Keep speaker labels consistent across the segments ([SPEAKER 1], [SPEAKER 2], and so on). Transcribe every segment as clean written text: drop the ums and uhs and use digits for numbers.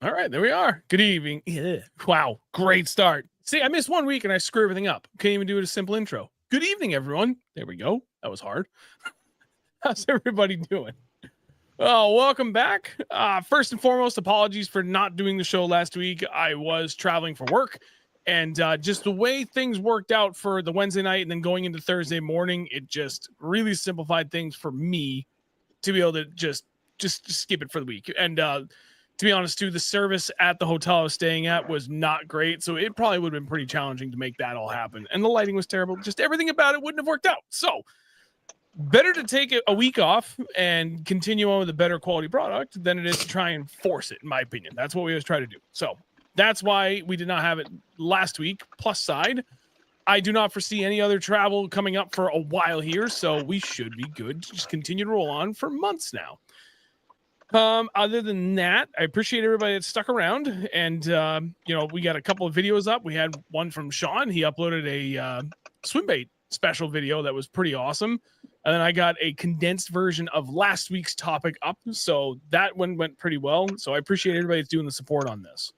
[SPEAKER 1] All right, there we are. Good evening. Yeah. Wow, great start. See, I missed 1 week and I screw everything up. Can't even do it a simple intro. Good evening, everyone. There we go. That was hard. How's everybody doing? Oh, welcome back. First and foremost, apologies for not doing the show last week. I was traveling for work, and just the way things worked out for the Wednesday night and then going into Thursday morning, it just really simplified things for me to be able to just skip it for the week. And to be honest, too, the service at the hotel I was staying at was not great, so it probably would have been pretty challenging to make that all happen. And the lighting was terrible. Just everything about it wouldn't have worked out. So better to take a week off and continue on with a better quality product than it is to try and force it, in my opinion. That's what we always try to do. So that's why we did not have it last week. Plus side, I do not foresee any other travel coming up for a while here, so we should be good to just continue to roll on for months now. Other than that, I appreciate everybody that stuck around, and we got a couple of videos up. We had one from Sean. He uploaded a swimbait special video that was pretty awesome, and then I got a condensed version of last week's topic up, so that one went pretty well. So I appreciate everybody that's doing the support on this.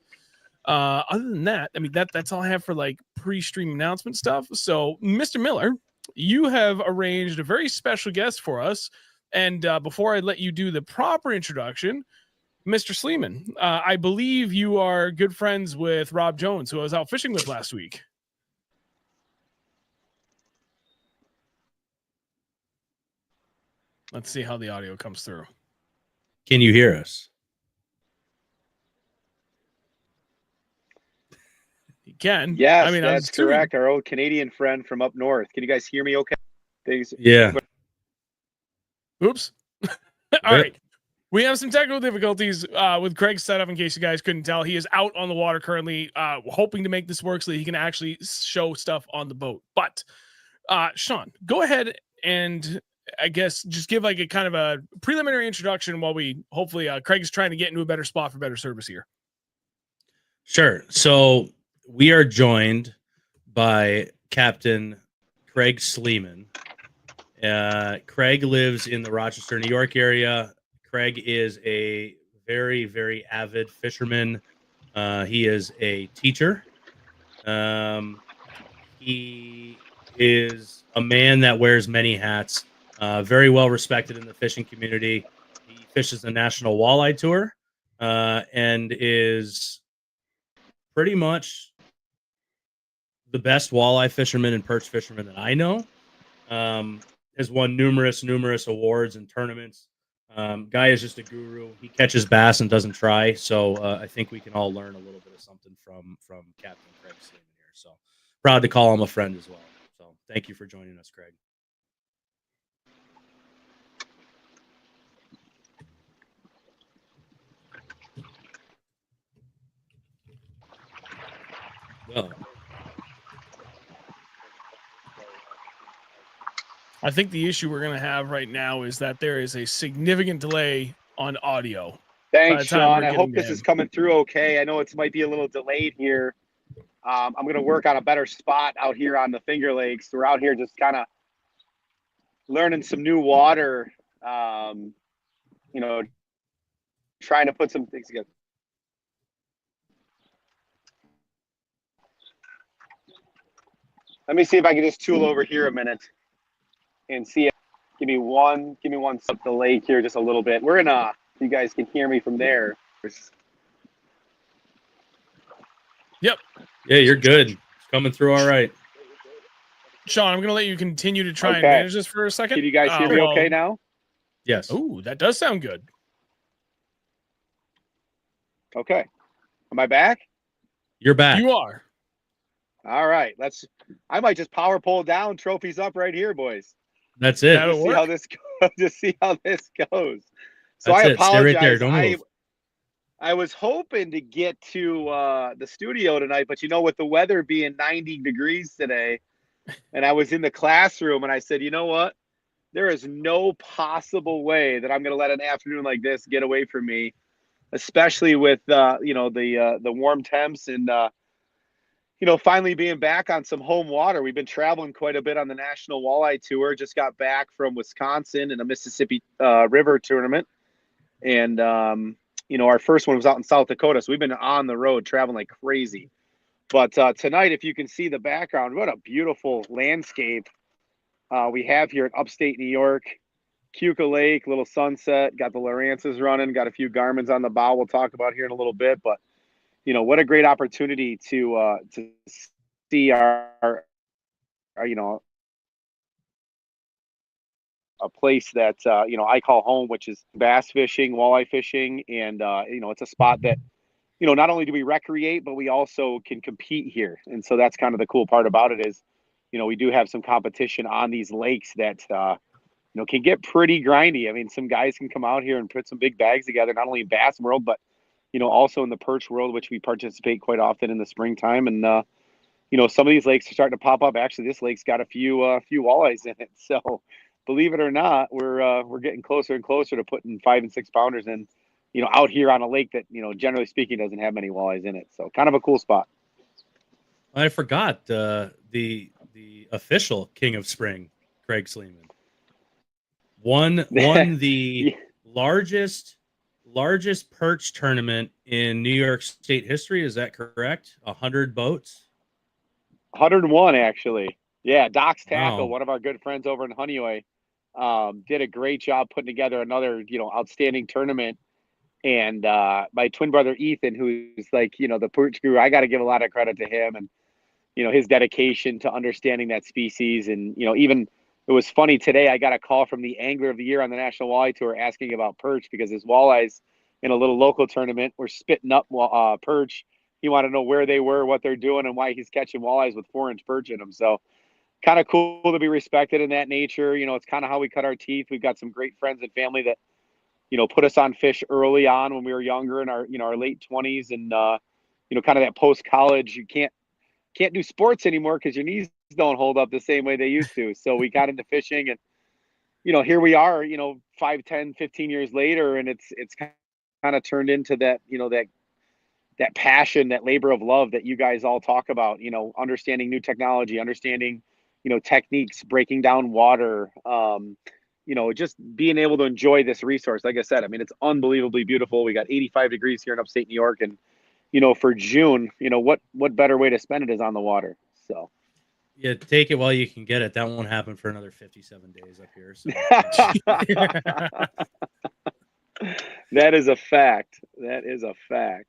[SPEAKER 1] Other than that, I mean, that's all I have for like pre-stream announcement stuff. So Mr. Miller, you have arranged a very special guest for us. And before I let you do the proper introduction, Mr. Sleeman, I believe you are good friends with Rob Jones, who I was out fishing with last week. Let's see how the audio comes through.
[SPEAKER 2] Can you hear us?
[SPEAKER 1] You can.
[SPEAKER 3] Yes,
[SPEAKER 1] I mean,
[SPEAKER 3] that's correct. Our old Canadian friend from up north. Can you guys hear me okay? Thanks.
[SPEAKER 2] Yeah.
[SPEAKER 1] Oops. All right. We have some technical difficulties with Craig's setup, in case you guys couldn't tell. He is out on the water currently, hoping to make this work so that he can actually show stuff on the boat. But, Sean, go ahead and I guess just give like a kind of a preliminary introduction while we hopefully Craig is trying to get into a better spot for better service here.
[SPEAKER 2] Sure. So we are joined by Captain Craig Sleeman. Craig lives in the Rochester, New York area. Craig is a very, very avid fisherman. He is a teacher. He is a man that wears many hats, very well respected in the fishing community. He fishes the National Walleye Tour and is pretty much the best walleye fisherman and perch fisherman that I know. Has won numerous awards and tournaments. Guy is just a guru. He catches bass and doesn't try. So I think we can all learn a little bit of something from Captain Craig Sleeman here. So proud to call him a friend as well. So thank you for joining us, Craig. Well,
[SPEAKER 1] I think the issue we're going to have right now is that there is a significant delay on audio.
[SPEAKER 3] Thanks, Sean. I hope this is coming through okay. I know it might be a little delayed here. I'm going to work on a better spot out here on the Finger Lakes. We're out here just kind of learning some new water, trying to put some things together. Let me see if I can just tool over here a minute and see it. Give me one up the lake here just a little bit. We're in you guys can hear me from there.
[SPEAKER 1] Yep.
[SPEAKER 2] Yeah, you're good. It's coming through all right.
[SPEAKER 1] Sean, I'm going to let you continue to try and
[SPEAKER 3] Okay.
[SPEAKER 1] manage this for a second.
[SPEAKER 3] Can you guys hear me okay now?
[SPEAKER 2] Yes.
[SPEAKER 1] Oh, that does sound good.
[SPEAKER 3] Okay. Am I back?
[SPEAKER 2] You're back.
[SPEAKER 1] You are.
[SPEAKER 3] All right. I might just power pole down, trophies up right here, boys.
[SPEAKER 2] That's it.
[SPEAKER 1] That'll
[SPEAKER 3] Just see
[SPEAKER 1] work.
[SPEAKER 3] how this goes. Just see how this goes. So
[SPEAKER 2] That's
[SPEAKER 3] I
[SPEAKER 2] it. Stay right there.
[SPEAKER 3] apologize.
[SPEAKER 2] Don't move.
[SPEAKER 3] I was hoping to get to the studio tonight, but with the weather being 90 degrees today, and I was in the classroom, and I said, you know what? There is no possible way that I'm going to let an afternoon like this get away from me, especially with the warm temps and finally being back on some home water. We've been traveling quite a bit on the National Walleye Tour. Just got back from Wisconsin and a Mississippi River tournament, and our first one was out in South Dakota. So we've been on the road traveling like crazy. But tonight, if you can see the background, what a beautiful landscape we have here in upstate New York. Keuka Lake, little sunset, got the Lawrences running, got a few Garmins on the bow we'll talk about here in a little bit. But, what a great opportunity to see our a place that, I call home, which is bass fishing, walleye fishing. And, it's a spot that, not only do we recreate, but we also can compete here. And so that's kind of the cool part about it is, we do have some competition on these lakes that, can get pretty grindy. I mean, some guys can come out here and put some big bags together, not only in bass world, but, also in the perch world, which we participate quite often in the springtime. And, some of these lakes are starting to pop up. Actually, this lake's got a few walleyes in it. So believe it or not, we're getting closer and closer to putting 5 and 6 pounders in, out here on a lake that, generally speaking, doesn't have many walleyes in it. So kind of a cool spot.
[SPEAKER 2] I forgot the official King of Spring, Craig Sleeman, won the largest perch tournament in New York State history. Is that correct? 100 boats.
[SPEAKER 3] 101 actually. Yeah, Doc's Tackle,
[SPEAKER 2] Wow.
[SPEAKER 3] one of our good friends over in Honeyway, did a great job putting together another outstanding tournament. And my twin brother Ethan, who's like the perch guru, I got to give a lot of credit to him and his dedication to understanding that species. And even it was funny today, I got a call from the Angler of the Year on the National Walleye Tour asking about perch because his walleyes in a little local tournament were spitting up perch. He wanted to know where they were, what they're doing, and why he's catching walleyes with 4-inch perch in them. So kind of cool to be respected in that nature. It's kind of how we cut our teeth. We've got some great friends and family that put us on fish early on when we were younger in our our late 20s, and kind of that post college, you can't do sports anymore because your knees don't hold up the same way they used to. So we got into fishing, and here we are 5, 10, 15 years later, and it's kind of turned into that that passion, that labor of love that you guys all talk about, understanding new technology, understanding techniques, breaking down water, just being able to enjoy this resource. Like I said, I mean, it's unbelievably beautiful. We got 85 degrees here in upstate New York, and for June, what better way to spend it is on the water. So
[SPEAKER 2] yeah, take it while you can get it. That won't happen for another 57 days up here. So.
[SPEAKER 3] That is a fact. That is a fact.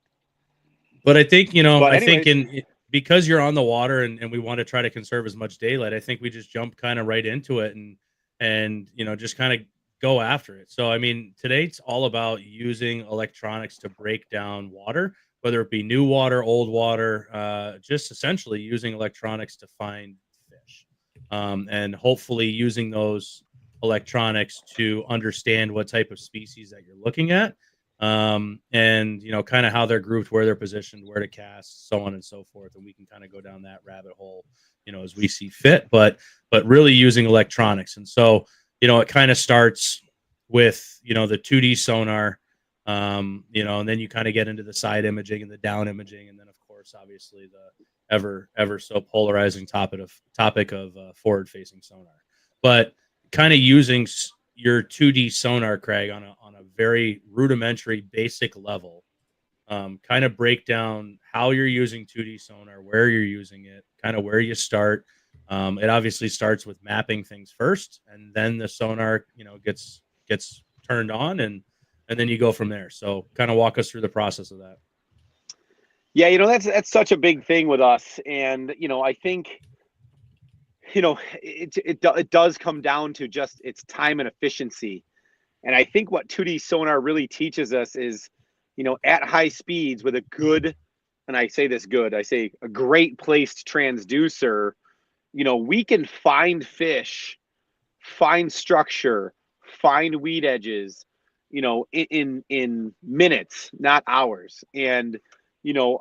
[SPEAKER 2] But I think,
[SPEAKER 3] But
[SPEAKER 2] I
[SPEAKER 3] anyways,
[SPEAKER 2] think because you're on the water and we want to try to conserve as much daylight, I think we just jump kind of right into it and just kind of go after it. So, I mean, today it's all about using electronics to break down water, whether it be new water, old water, just essentially using electronics to find fish, and hopefully using those electronics to understand what type of species that you're looking at, and kind of how they're grouped, where they're positioned, where to cast, so on and so forth, and we can kind of go down that rabbit hole as we see fit, but really using electronics. And so it kind of starts with the 2D sonar, and then you kind of get into the side imaging and the down imaging, and then of course obviously the ever so polarizing topic of forward facing sonar. But kind of using your 2D sonar, Craig, on a very rudimentary, basic level, kind of break down how you're using 2D sonar, where you're using it, kind of where you start. It obviously starts with mapping things first, and then the sonar, gets turned on, and then you go from there. So kind of walk us through the process of that.
[SPEAKER 3] Yeah, that's such a big thing with us, and I think it does come down to just its time and efficiency. And I think what 2D sonar really teaches us is, at high speeds with a good, and I say this good, I say a great placed transducer, we can find fish, find structure, find weed edges, in minutes, not hours. And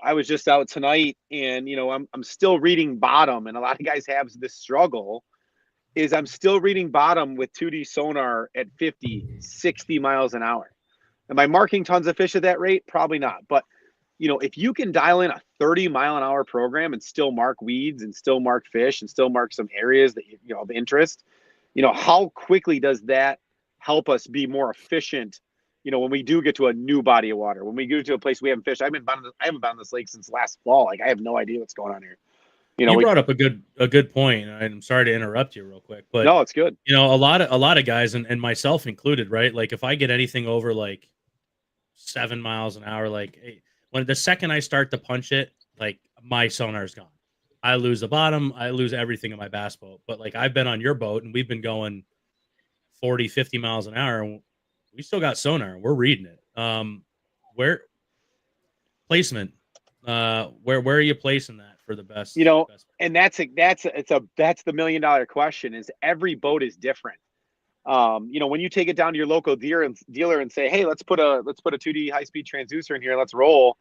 [SPEAKER 3] I was just out tonight, and I'm still reading bottom, and a lot of guys have this struggle. Is I'm still reading bottom with 2D sonar at 50, 60 miles an hour. Am I marking tons of fish at that rate? Probably not. But, if you can dial in a 30-mile-an-hour program and still mark weeds and still mark fish and still mark some areas that, of interest, how quickly does that help us be more efficient, when we do get to a new body of water, when we go to a place we haven't fished. I haven't been on this lake since last fall. Like, I have no idea what's going on here.
[SPEAKER 2] You brought up a good point. I'm sorry to interrupt you real quick, but
[SPEAKER 3] no, it's good.
[SPEAKER 2] A lot of guys and myself included, right? Like if I get anything over like 7 miles an hour, like when the second I start to punch it, like my sonar's gone. I lose the bottom, I lose everything in my bass boat. But like I've been on your boat and we've been going 40, 50 miles an hour and we still got sonar. We're reading it. Where placement? Where are you placing that for the best?
[SPEAKER 3] And that's the $1 million question. Is every boat is different. When you take it down to your local dealer and say, hey, let's put a 2D high speed transducer in here, let's roll.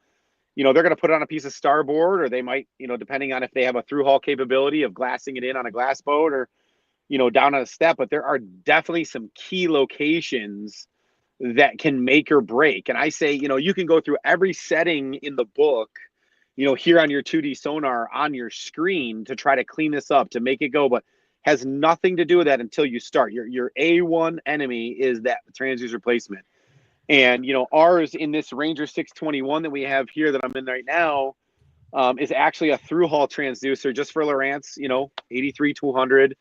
[SPEAKER 3] They're going to put it on a piece of starboard, or they might, depending on if they have a through haul capability of glassing it in on a glass boat, or down on a step. But there are definitely some key locations that can make or break. And I say, you can go through every setting in the book, here on your 2D sonar on your screen to try to clean this up, to make it go, but has nothing to do with that until you start. Your A1 enemy is that transducer placement. And, ours in this Ranger 621 that we have here that I'm in right now is actually a through haul transducer just for Lowrance, 83-200.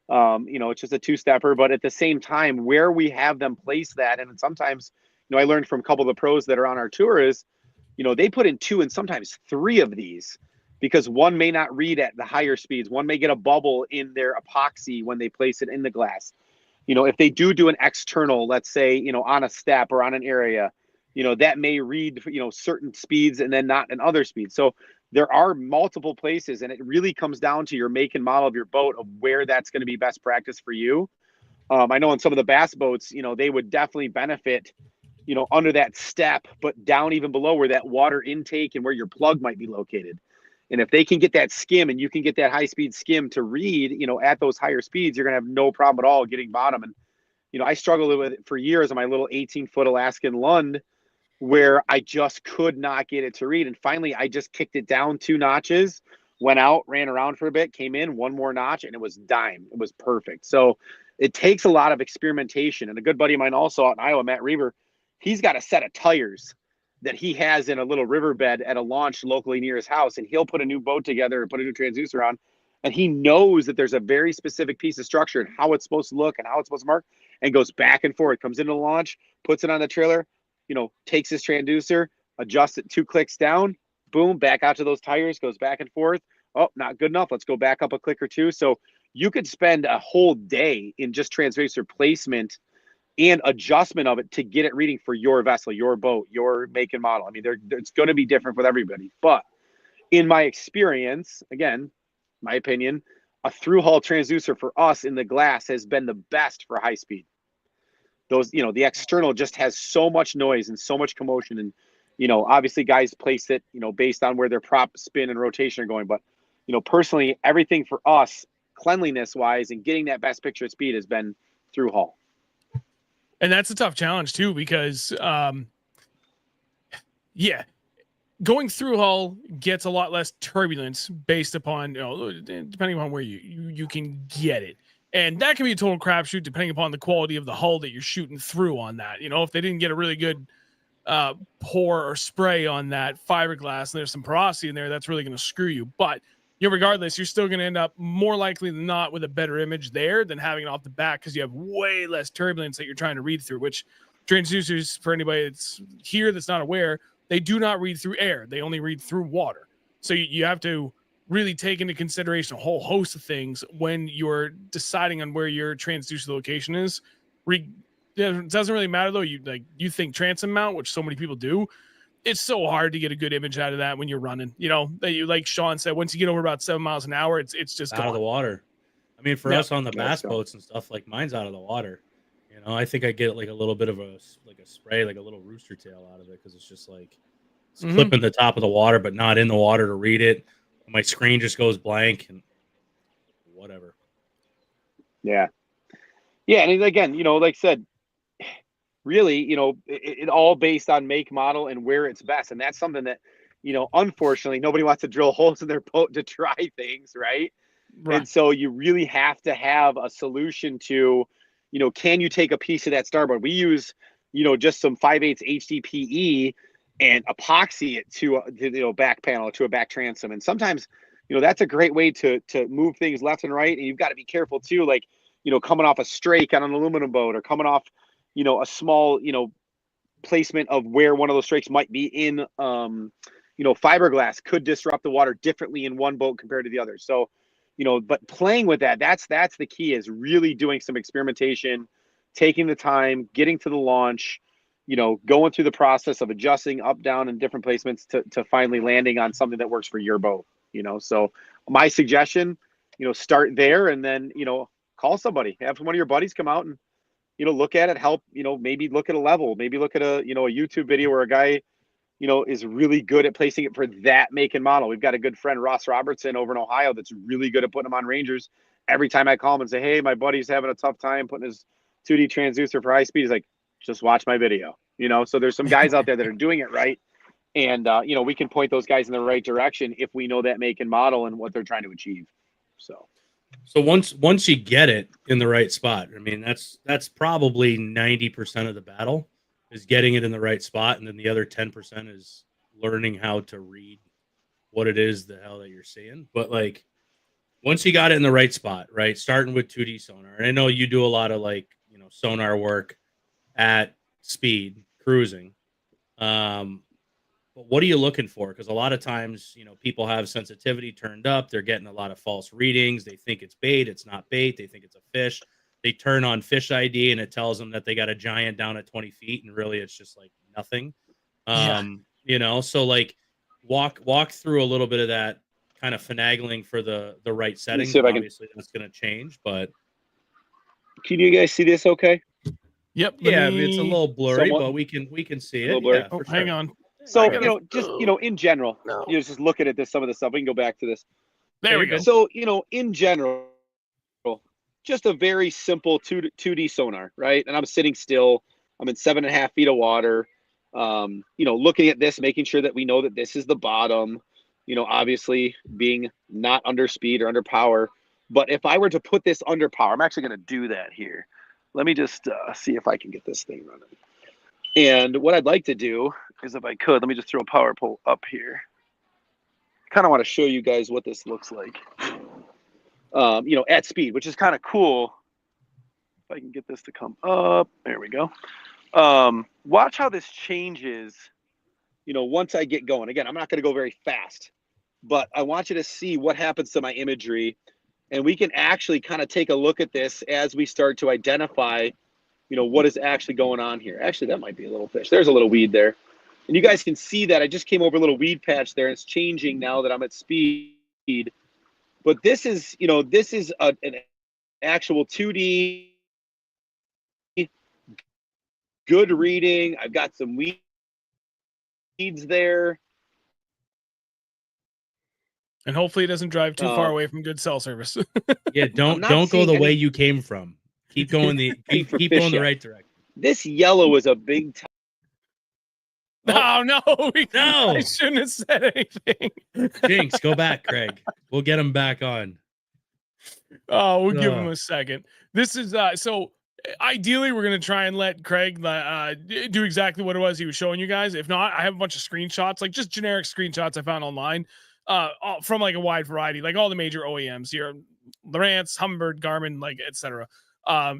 [SPEAKER 3] It's just a two-stepper, but at the same time, where we have them place that, and sometimes, I learned from a couple of the pros that are on our tour is, they put in 2 and sometimes 3 of these, because one may not read at the higher speeds. One may get a bubble in their epoxy when they place it in the glass. If they do an external, let's say, on a step or on an area, that may read, certain speeds and then not in other speeds. So there are multiple places, and it really comes down to your make and model of your boat of where that's going to be best practice for you. I know on some of the bass boats, they would definitely benefit, under that step, but down even below where that water intake and where your plug might be located. And if they can get that skim, and you can get that high speed skim to read, at those higher speeds, you're going to have no problem at all getting bottom. And, I struggled with it for years on my little 18-foot Alaskan Lund, where I just could not get it to read. And finally, I just kicked it down 2 notches, went out, ran around for a bit, came in 1 more notch, and it was dime. It was perfect. So it takes a lot of experimentation. And a good buddy of mine also out in Iowa, Matt Reaver, he's got a set of tires that he has in a little riverbed at a launch locally near his house. And he'll put a new boat together and put a new transducer on. And he knows that there's a very specific piece of structure and how it's supposed to look and how it's supposed to mark, and goes back and forth, comes into the launch, puts it on the trailer, takes his transducer, adjusts it 2 clicks down, boom, back out to those tires, goes back and forth. Oh, not good enough. Let's go back up a click or 2. So you could spend a whole day in just transducer placement and adjustment of it to get it reading for your vessel, your boat, your make and model. I mean, it's going to be different with everybody. But in my experience, again, my opinion, a through haul transducer for us in the glass has been the best for high speed. Those, the external just has so much noise and so much commotion. And, obviously guys place it, based on where their prop spin and rotation are going. But, personally, everything for us, cleanliness wise and getting that best picture of speed has been through haul.
[SPEAKER 1] And that's a tough challenge too, because going through hull gets a lot less turbulence based upon, depending on where you can get it. And that can be a total crapshoot depending upon the quality of the hull that you're shooting through on that. If they didn't get a really good pour or spray on that fiberglass and there's some porosity in there, that's really going to screw you. But regardless, you're still going to end up more likely than not with a better image there than having it off the bat, because you have way less turbulence that you're trying to read through, which transducers, for anybody that's here that's not aware, they do not read through air. They only read through water. So you have to really take into consideration a whole host of things when you're deciding on where your transducer location is. It doesn't really matter though. You think transom mount, which so many people do. It's so hard to get a good image out of that when you're running. Like Sean said, once you get over about 7 miles an hour, it's just
[SPEAKER 2] out of the water. I mean, for us on the bass boats and stuff, like mine's out of the water. I think I get like a little bit of a spray, like a little rooster tail out of it, because it's just like it's clipping the top of the water, but not in the water to read it. My screen just goes blank and whatever.
[SPEAKER 3] Yeah. And again, like I said, really, it all based on make, model, and where it's best. And that's something that, unfortunately, nobody wants to drill holes in their boat to try things, right? And so you really have to have a solution to, can you take a piece of that starboard? We use, just some 5/8 HDPE and epoxy it to a back panel, to a back transom. And sometimes, that's a great way to move things left and right. And you've got to be careful too, like, coming off a strake on an aluminum boat, or coming off, a small, placement of where one of those strakes might be in, fiberglass could disrupt the water differently in one boat compared to the other. So, but playing with that's the key, is really doing some experimentation, taking the time, getting to the launch, going through the process of adjusting up, down, and different placements to finally landing on something that works for your boat. So my suggestion, start there, and then, call somebody, have one of your buddies come out and, look at it, help, maybe look at a level, maybe look at a YouTube video where a guy, is really good at placing it for that make and model. We've got a good friend, Ross Robertson, over in Ohio, that's really good at putting them on Rangers. Every time I call him and say, hey, my buddy's having a tough time putting his 2D transducer for high speed, he's like, just watch my video. So there's some guys out there that are doing it right. And, we can point those guys in the right direction if we know that make and model and what they're trying to achieve. So
[SPEAKER 2] once you get it in the right spot, I mean, that's probably 90% of the battle, is getting it in the right spot. And then the other 10% is learning how to read what it is the hell that you're seeing. But like, once you got it in the right spot, right, starting with 2D sonar, and I know you do a lot of like, sonar work at speed cruising. But what are you looking for? Because a lot of times, people have sensitivity turned up. They're getting a lot of false readings. They think it's bait. It's not bait. They think it's a fish. They turn on fish ID and it tells them that they got a giant down at 20 feet. And really, it's just like nothing. So like walk through a little bit of that kind of finagling for the right settings. Obviously, that's going to change. But
[SPEAKER 3] can you guys see this okay?
[SPEAKER 1] Yep.
[SPEAKER 2] It's a little blurry, but we can see it. Yeah,
[SPEAKER 1] sure. Hang on.
[SPEAKER 3] So, just, in general, just looking at this, some of the stuff, we can go back to this.
[SPEAKER 1] There we go.
[SPEAKER 3] So, in general, just a very simple 2D sonar, right? And I'm sitting still. I'm in 7.5 feet of water. Looking at this, making sure that we know that this is the bottom, obviously being not under speed or under power. But if I were to put this under power, I'm actually going to do that here. Let me just see if I can get this thing running. And what I'd like to do is, if I could, let me just throw a power pole up here. Kind of want to show you guys what this looks like, at speed, which is kind of cool. If I can get this to come up, there we go. Watch how this changes, once I get going. Again, I'm not going to go very fast, but I want you to see what happens to my imagery. And we can actually kind of take a look at this as we start to identify what is actually going on here. Actually, that might be a little fish. There's a little weed there. And you guys can see that I just came over a little weed patch there. And it's changing now that I'm at speed. But this is, an actual 2D good reading. I've got some weeds there.
[SPEAKER 1] And hopefully it doesn't drive too far away from good cell service.
[SPEAKER 2] Yeah, don't go the way you came from. Keep going keep going the right direction.
[SPEAKER 3] This yellow is a big time.
[SPEAKER 1] Oh, no.
[SPEAKER 2] No.
[SPEAKER 1] I shouldn't have said anything.
[SPEAKER 2] Jinx, go back, Craig. We'll get him back on.
[SPEAKER 1] Oh, we'll give him a second. This is so ideally we're going to try and let Craig do exactly what it was he was showing you guys. If not, I have a bunch of screenshots, like just generic screenshots I found online from like a wide variety, like all the major OEMs here, Lowrance, Humminbird, Garmin, like etc.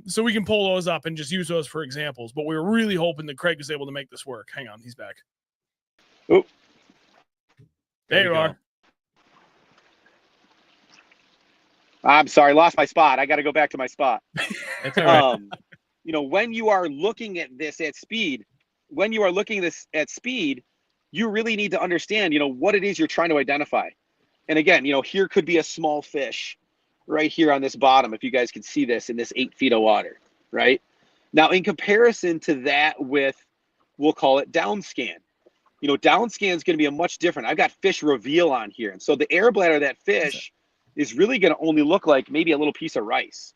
[SPEAKER 1] So we can pull those up and just use those for examples, but we were really hoping that Craig was able to make this work. Hang on, he's back.
[SPEAKER 3] Oop.
[SPEAKER 1] There you are.
[SPEAKER 3] I'm sorry, lost my spot. I got to go back to my spot.
[SPEAKER 2] That's all right.
[SPEAKER 3] You know, when you are looking at this at speed, you really need to understand, you know, what it is you're trying to identify. And again, you know, here could be a small fish right here on this bottom, if you guys can see this in this 8 feet of water, right? Now, in comparison to that with, we'll call it down scan. You know, down scan is going to be a much different. I've got fish reveal on here. And so the air bladder of that fish is really going to only look like maybe a little piece of rice.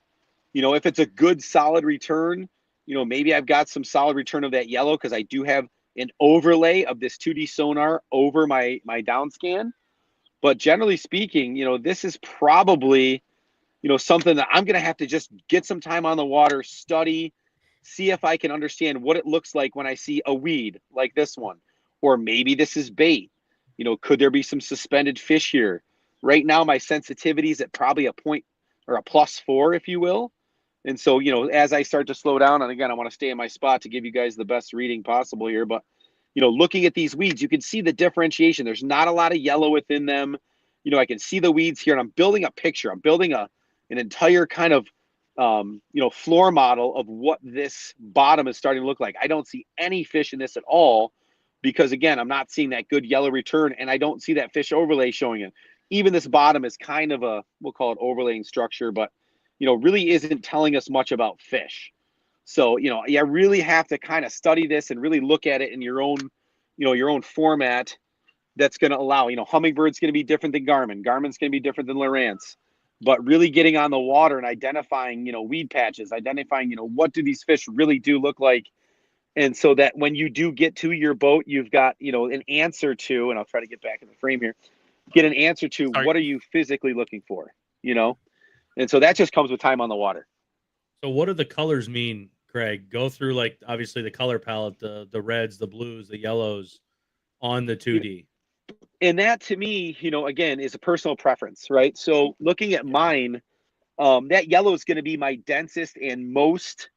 [SPEAKER 3] You know, if it's a good solid return, you know, maybe I've got some solid return of that yellow because I do have an overlay of this 2D sonar over my down scan. But generally speaking, you know, this is probably, you know, something that I'm going to have to just get some time on the water, study, see if I can understand what it looks like when I see a weed like this one. Or maybe this is bait. You know, could there be some suspended fish here? Right now, my sensitivity is at probably a point or a +4, if you will. And so, you know, as I start to slow down, and again, I want to stay in my spot to give you guys the best reading possible here. But, you know, looking at these weeds, you can see the differentiation. There's not a lot of yellow within them. You know, I can see the weeds here, and I'm building a picture. I'm building an entire kind of, you know, floor model of what this bottom is starting to look like. I don't see any fish in this at all because, again, I'm not seeing that good yellow return, and I don't see that fish overlay showing it. Even this bottom is kind of a, we'll call it overlaying structure, but, you know, really isn't telling us much about fish. So, you know, you really have to kind of study this and really look at it in your own, you know, your own format that's going to allow, you know, Hummingbird's going to be different than Garmin. Garmin's going to be different than Lowrance. But really getting on the water and identifying, you know, weed patches, identifying, you know, what do these fish really do look like? And so that when you do get to your boat, you've got, you know, an answer to, and I'll try to get back in the frame here, get an answer to what are you physically looking for, you know? And so that just comes with time on the water.
[SPEAKER 2] So what do the colors mean, Craig? Go through, like, obviously the color palette, the reds, the blues, the yellows on the 2D.
[SPEAKER 3] And that to me, you know, again, is a personal preference, right? So looking at mine, that yellow is going to be my densest and most,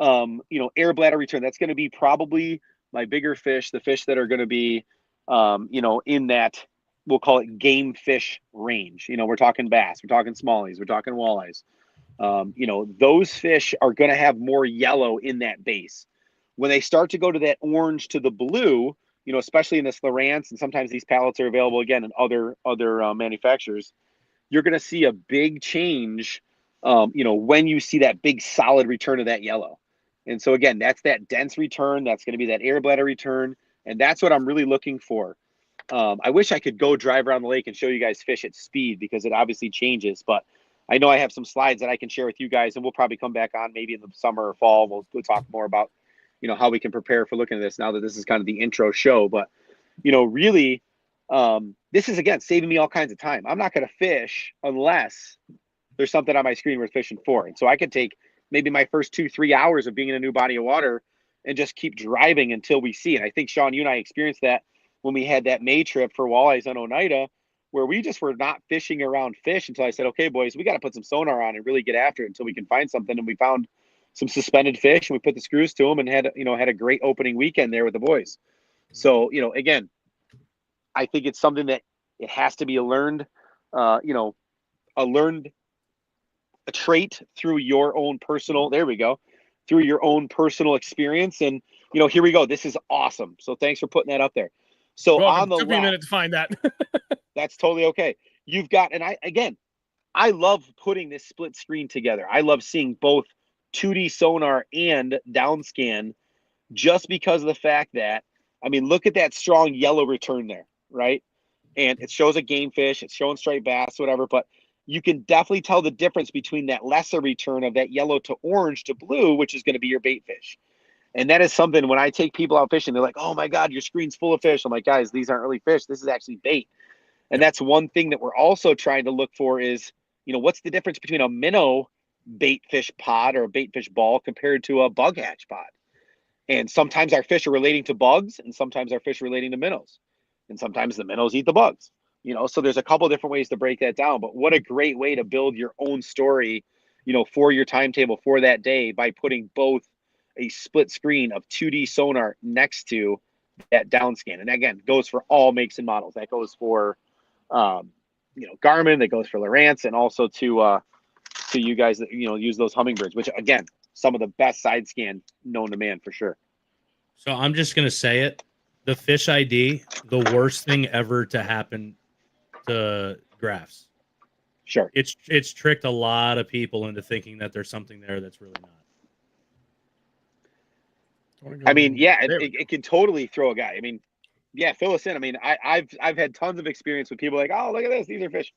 [SPEAKER 3] you know, air bladder return. That's going to be probably my bigger fish, the fish that are going to be, you know, in that, we'll call it game fish range. You know, we're talking bass, we're talking smallies, we're talking walleyes. You know, those fish are going to have more yellow in that base. When they start to go to that orange to the blue, you know, especially in this Lowrance, and sometimes these pallets are available again in other manufacturers, you're going to see a big change, you know, when you see that big solid return of that yellow. And so again, that's that dense return. That's going to be that air bladder return. And that's what I'm really looking for. I wish I could go drive around the lake and show you guys fish at speed because it obviously changes. But I know I have some slides that I can share with you guys, and we'll probably come back on maybe in the summer or fall. We'll talk more about, you know, how we can prepare for looking at this now that this is kind of the intro show. But, you know, really, this is, again, saving me all kinds of time. I'm not going to fish unless there's something on my screen worth fishing for. And so I could take maybe my first 2-3 hours of being in a new body of water and just keep driving until we see. And I think, Sean, you and I experienced that when we had that May trip for walleyes on Oneida, where we just were not fishing around fish until I said, okay, boys, we got to put some sonar on and really get after it until we can find something. And we found some suspended fish and we put the screws to them and had a great opening weekend there with the boys. So, you know, again, I think it's something that it has to be a trait through your own personal, through your own personal experience. And, you know, here we go. This is awesome. So thanks for putting that up there. So on the
[SPEAKER 1] took me a minute to find that.
[SPEAKER 3] That's totally okay. You've got, and I love putting this split screen together. I love seeing both 2D sonar and down scan just because of the fact that, I mean, look at that strong yellow return there, right? And it shows a game fish, it's showing striped bass, whatever, but you can definitely tell the difference between that lesser return of that yellow to orange to blue, which is going to be your bait fish. And that is something when I take people out fishing, they're like, oh my God, your screen's full of fish. I'm like, guys, these aren't really fish. This is actually bait. And that's one thing that we're also trying to look for is, you know, what's the difference between a minnow bait fish pod or a bait fish ball compared to a bug hatch pod? And sometimes our fish are relating to bugs and sometimes our fish are relating to minnows. And sometimes the minnows eat the bugs, you know, so there's a couple different ways to break that down. But what a great way to build your own story, you know, for your timetable for that day by putting both a split screen of 2D sonar next to that down scan. And again, goes for all makes and models. That goes for, Garmin, that goes for Lowrance, and also to you guys that, use those Hummingbirds, which again, some of the best side scan known to man for sure.
[SPEAKER 2] So I'm just going to say it. The Fish ID, the worst thing ever to happen to graphs.
[SPEAKER 3] Sure.
[SPEAKER 2] It's tricked a lot of people into thinking that there's something there that's really not.
[SPEAKER 3] I mean, yeah, it can totally throw a guy. I mean, yeah, fill us in. I mean, I've had tons of experience with people like, oh, look at this. These are fish.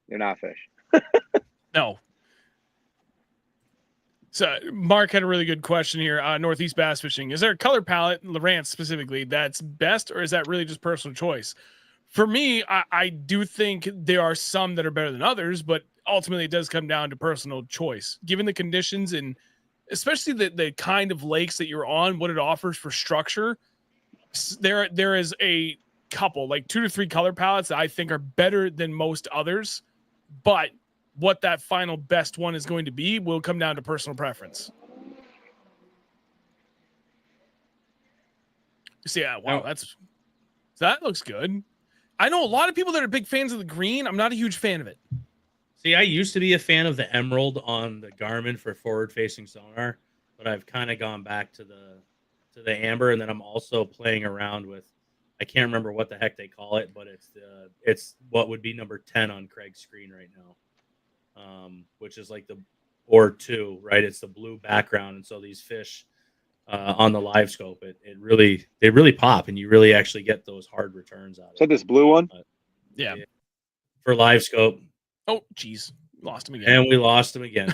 [SPEAKER 3] They're not fish.
[SPEAKER 1] No. So Mark had a really good question here. Northeast bass fishing. Is there a color palette, Lowrance specifically, that's best, or is that really just personal choice? For me, I do think there are some that are better than others, but ultimately it does come down to personal choice. Given the conditions and especially the kind of lakes that you're on, what it offers for structure, there is a couple, like 2 to 3 color palettes that I think are better than most others, but what that final best one is going to be will come down to personal preference. So yeah, wow, that looks good. I know a lot of people that are big fans of the green. I'm not a huge fan of it.
[SPEAKER 2] See, I used to be a fan of the emerald on the Garmin for forward-facing sonar, but I've kind of gone back to the amber, and then I'm also playing around with, I can't remember what the heck they call it, but it's what would be number 10 on Craig's screen right now, which is like or 2, right? It's the blue background, and so these fish on the live scope, they really pop, and you really actually get those hard returns out of it.
[SPEAKER 3] So this blue one?
[SPEAKER 1] Yeah.
[SPEAKER 2] For live scope.
[SPEAKER 1] Oh, geez. Lost him again.
[SPEAKER 2] And we lost him again.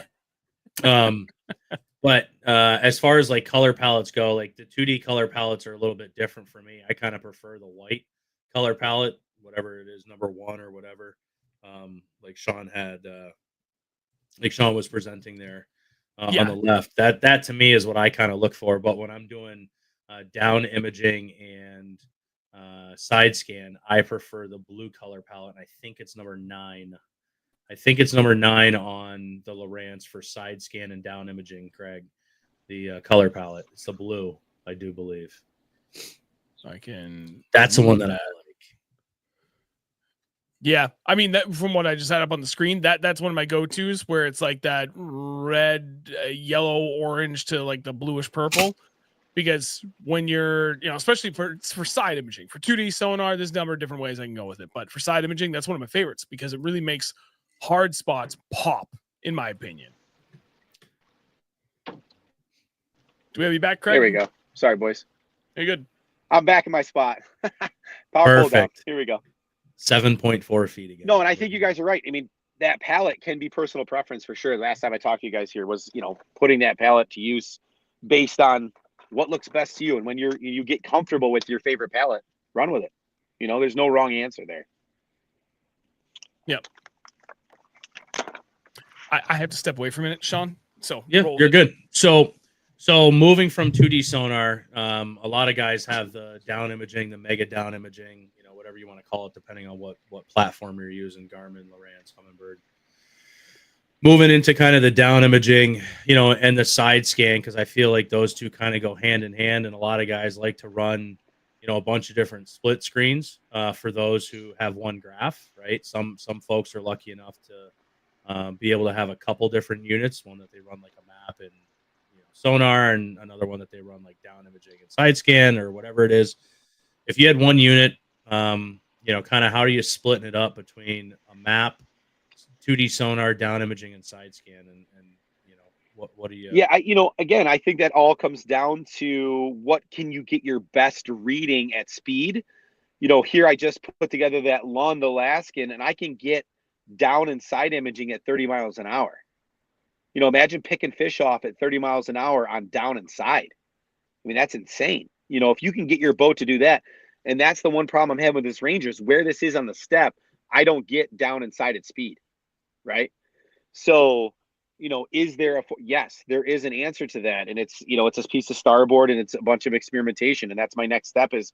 [SPEAKER 2] But as far as like color palettes go, like the 2D color palettes are a little bit different for me. I kind of prefer the white color palette, whatever it is, number 1 or whatever. Like Sean was presenting there on the left. That to me is what I kind of look for. But when I'm doing down imaging and side scan, I prefer the blue color palette. I think it's number 9. I think it's number 9 on the Lowrance for side scan and down imaging, Craig. The color palette. It's the blue, I do believe. That's the one that I like.
[SPEAKER 1] Yeah, I mean, that from what I just had up on the screen, that's one of my go-tos, where it's like that red, yellow, orange to like the bluish purple. Because when you're, especially for side imaging, for 2D sonar, there's a number of different ways I can go with it. But for side imaging, that's one of my favorites because it really makes hard spots pop, in my opinion. Do we have you back, Craig?
[SPEAKER 3] Here we go. Sorry, boys.
[SPEAKER 1] You're good.
[SPEAKER 3] I'm back in my spot. Power pull down. Here we go.
[SPEAKER 2] 7.4 feet again.
[SPEAKER 3] No, and I think you guys are right. I mean, that palette can be personal preference for sure. Last time I talked to you guys here was, putting that palette to use based on what looks best to you. And when you get comfortable with your favorite palette, run with it. There's no wrong answer there.
[SPEAKER 1] Yep. I have to step away for a minute, Sean. So
[SPEAKER 2] yeah, you're good. So moving from 2D sonar, a lot of guys have the down imaging, the mega down imaging, whatever you want to call it, depending on what platform you're using, Garmin, Lowrance, Hummingbird. Moving into kind of the down imaging, and the side scan, because I feel like those two kind of go hand in hand, and a lot of guys like to run, a bunch of different split screens for those who have one graph, right? Some folks are lucky enough to be able to have a couple different units, one that they run like a map and sonar, and another one that they run like down imaging and side scan or whatever it is. If you had one unit, kind of how are you splitting it up between a map, 2D sonar, down imaging, and side scan, and what do you?
[SPEAKER 3] Yeah, again, I think that all comes down to what can you get your best reading at speed. Here I just put together that Lund Alaskan, and I can get down and side imaging at 30 miles an hour. Imagine picking fish off at 30 miles an hour on down and side. I mean, that's insane. If you can get your boat to do that, and that's the one problem I'm having with this Ranger is where this is on the step, I don't get down and side at speed, right? So, is there yes, there is an answer to that. And it's, it's a piece of starboard and it's a bunch of experimentation. And that's my next step is,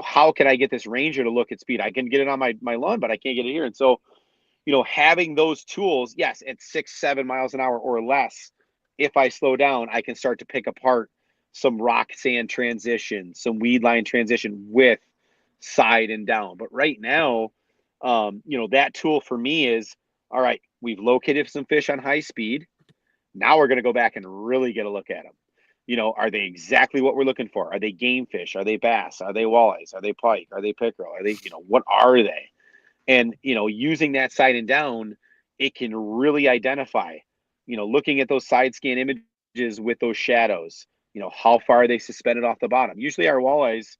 [SPEAKER 3] how can I get this Ranger to look at speed? I can get it on my Lund, but I can't get it here. And so, having those tools, yes, at 6-7 miles an hour or less, if I slow down, I can start to pick apart some rock sand transition, some weed line transition with side and down. But right now, that tool for me is, all right, we've located some fish on high speed. Now we're going to go back and really get a look at them. Are they exactly what we're looking for? Are they game fish? Are they bass? Are they walleyes? Are they pike? Are they pickerel? Are they, what are they? And, using that side and down, it can really identify, looking at those side scan images with those shadows, how far are they suspended off the bottom? Usually our walleyes,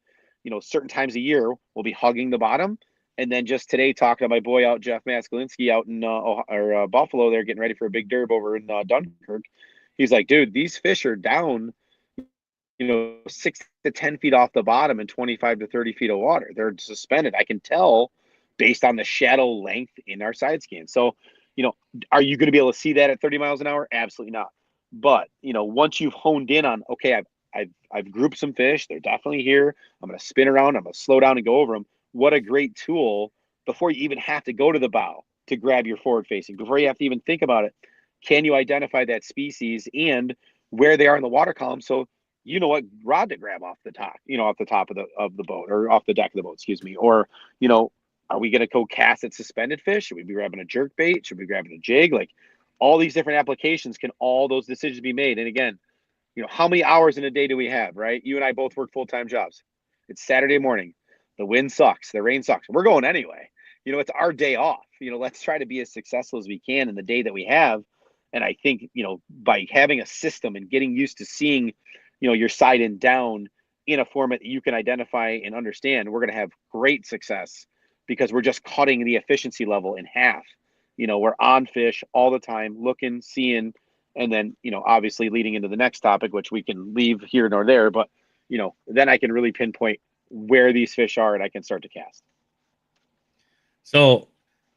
[SPEAKER 3] certain times a year will be hugging the bottom. And then just today, talking to my boy out, Jeff Maskalinski, out in Buffalo, they're getting ready for a big derb over in Dunkirk. He's like, dude, these fish are down, 6 to 10 feet off the bottom and 25 to 30 feet of water. They're suspended. I can tell based on the shadow length in our side scan. So, are you going to be able to see that at 30 miles an hour? Absolutely not. But, once you've honed in on, okay, I've grouped some fish. They're definitely here. I'm going to spin around. I'm going to slow down and go over them. What a great tool before you even have to go to the bow to grab your forward facing, before you have to even think about it. Can you identify that species and where they are in the water column? So you know what rod to grab off the top, off the top of the boat, or off the deck of the boat, excuse me. Or, are we going to go cast at suspended fish? Should we be grabbing a jerk bait? Should we be grabbing a jig? Like, all these different applications, can all those decisions be made? And again, how many hours in a day do we have, right? You and I both work full-time jobs. It's Saturday morning. The wind sucks. The rain sucks. We're going anyway. It's our day off. Let's try to be as successful as we can in the day that we have. And I think, by having a system and getting used to seeing, your side and down in a format that you can identify and understand, we're going to have great success, because we're just cutting the efficiency level in half. We're on fish all the time, looking, seeing, and then, obviously leading into the next topic, which we can leave here nor there, but, then I can really pinpoint where these fish are and I can start to cast.
[SPEAKER 2] So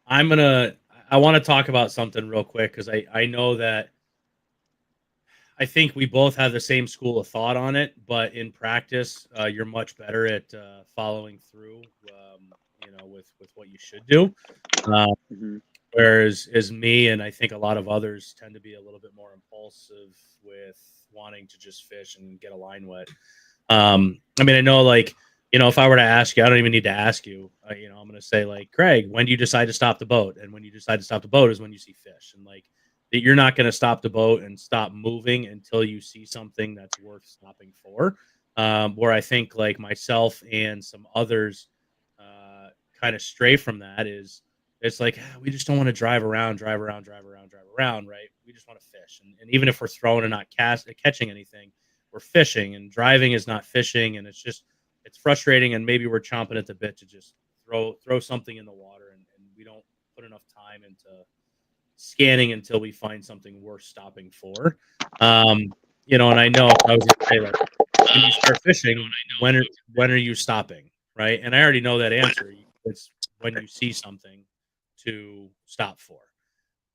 [SPEAKER 2] I want to talk about something real quick, because I know that I think we both have the same school of thought on it, but in practice, you're much better at following through, with what you should do. Whereas me, and I think a lot of others, tend to be a little bit more impulsive with wanting to just fish and get a line wet. I know, like, if I were to ask you, I don't even need to ask you, I'm going to say, like, Craig, when do you decide to stop the boat? And when you decide to stop the boat is when you see fish. And, like, that you're not going to stop the boat and stop moving until you see something that's worth stopping for. Where I think, like, myself and some others kind of stray from that is, it's like, we just don't want to drive around, right? We just want to fish. And even if we're throwing and not catching anything, we're fishing, and driving is not fishing. And it's frustrating. And maybe we're chomping at the bit to just throw something in the water, and we don't put enough time into scanning until we find something worth stopping for. And I know I was going to say, like, when you start fishing, when are you stopping? Right. And I already know that answer. It's when you see something to stop for.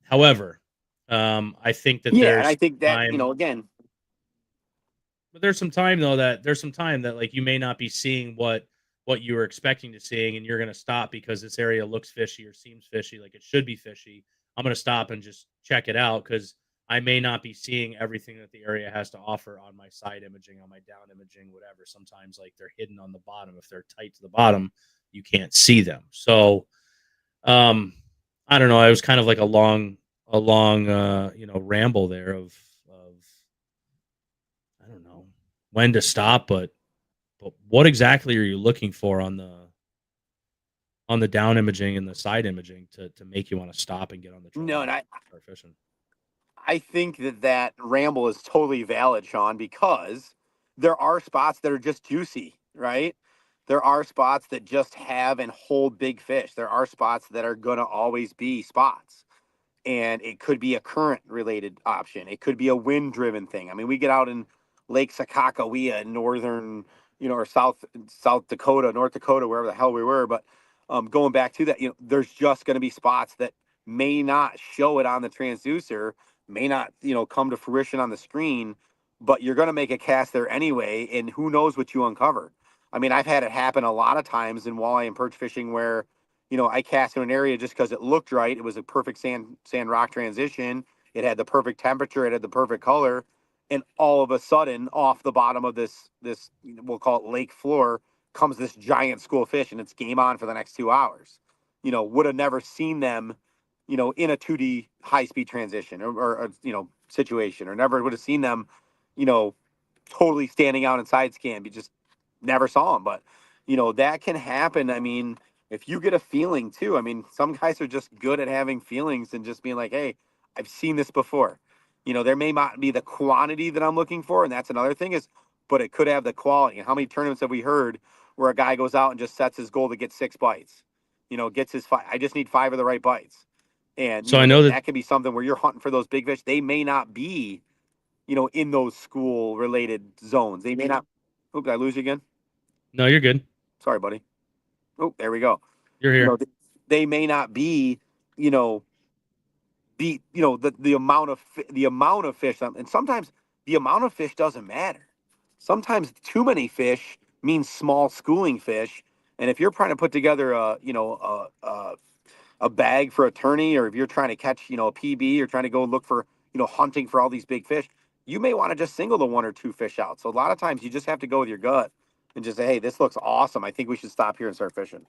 [SPEAKER 2] However, I think that
[SPEAKER 4] and I think that,
[SPEAKER 2] time,
[SPEAKER 4] again,
[SPEAKER 2] but there's some time that like you may not be seeing what you were expecting to seeing, and you're going to stop because this area looks fishy or seems fishy, like it should be fishy. I'm going to stop and just check it out, because I may not be seeing everything that the area has to offer on my side imaging, on my down imaging, whatever. Sometimes, like, they're hidden on the bottom. If they're tight to the bottom, you can't see them. So, I don't know. It was kind of like a long, ramble there of I don't know when to stop, but what exactly are you looking for on the down imaging and the side imaging to make you want to stop and get on the trolling?
[SPEAKER 4] No, and
[SPEAKER 2] start fishing?
[SPEAKER 4] I think that ramble is totally valid, Sean, because there are spots that are just juicy, right? There are spots that just have and hold big fish. There are spots that are going to always be spots. And it could be a current related option. It could be a wind driven thing. I mean, we get out in Lake Sakakawea in northern, or South Dakota, North Dakota, wherever the hell we were. But going back to that, there's just going to be spots that may not show it on the transducer, may not, come to fruition on the screen, but you're going to make a cast there anyway. And who knows what you uncover. I mean, I've had it happen a lot of times in walleye and perch fishing where, I cast in an area just because it looked right. It was a perfect sand rock transition. It had the perfect temperature. It had the perfect color. and all of a sudden off the bottom of this we'll call it lake floor comes this giant school of fish, and it's game on for the next 2 hours. Would have never seen them, in a 2D high speed transition or situation, or never would have seen them, totally standing out in side scan. You just never saw them. But, that can happen. I mean, if you get a feeling too, I mean, some guys are just good at having feelings and just being like, hey, I've seen this before. There may not be the quantity that I'm looking for. And that's another thing but it could have the quality. And how many tournaments have we heard where a guy goes out and just sets his goal to get 6 bites, gets his 5. I just need 5 of the right bites. And
[SPEAKER 2] so I know
[SPEAKER 4] that could be something where you're hunting for those big fish. They may not be, in those school related zones. They may not. Oops, did I lose you again?
[SPEAKER 2] No, you're good.
[SPEAKER 4] Sorry, buddy. Oh, there we go.
[SPEAKER 2] You're here.
[SPEAKER 4] They may not be, the amount of fish. And sometimes the amount of fish doesn't matter. Sometimes too many fish means small schooling fish. And if you're trying to put together a bag for a tourney, or if you're trying to catch, a PB, or trying to go look for, hunting for all these big fish, you may want to just single the 1 or 2 fish out. So a lot of times you just have to go with your gut and just say, hey, this looks awesome. I think we should stop here and start fishing.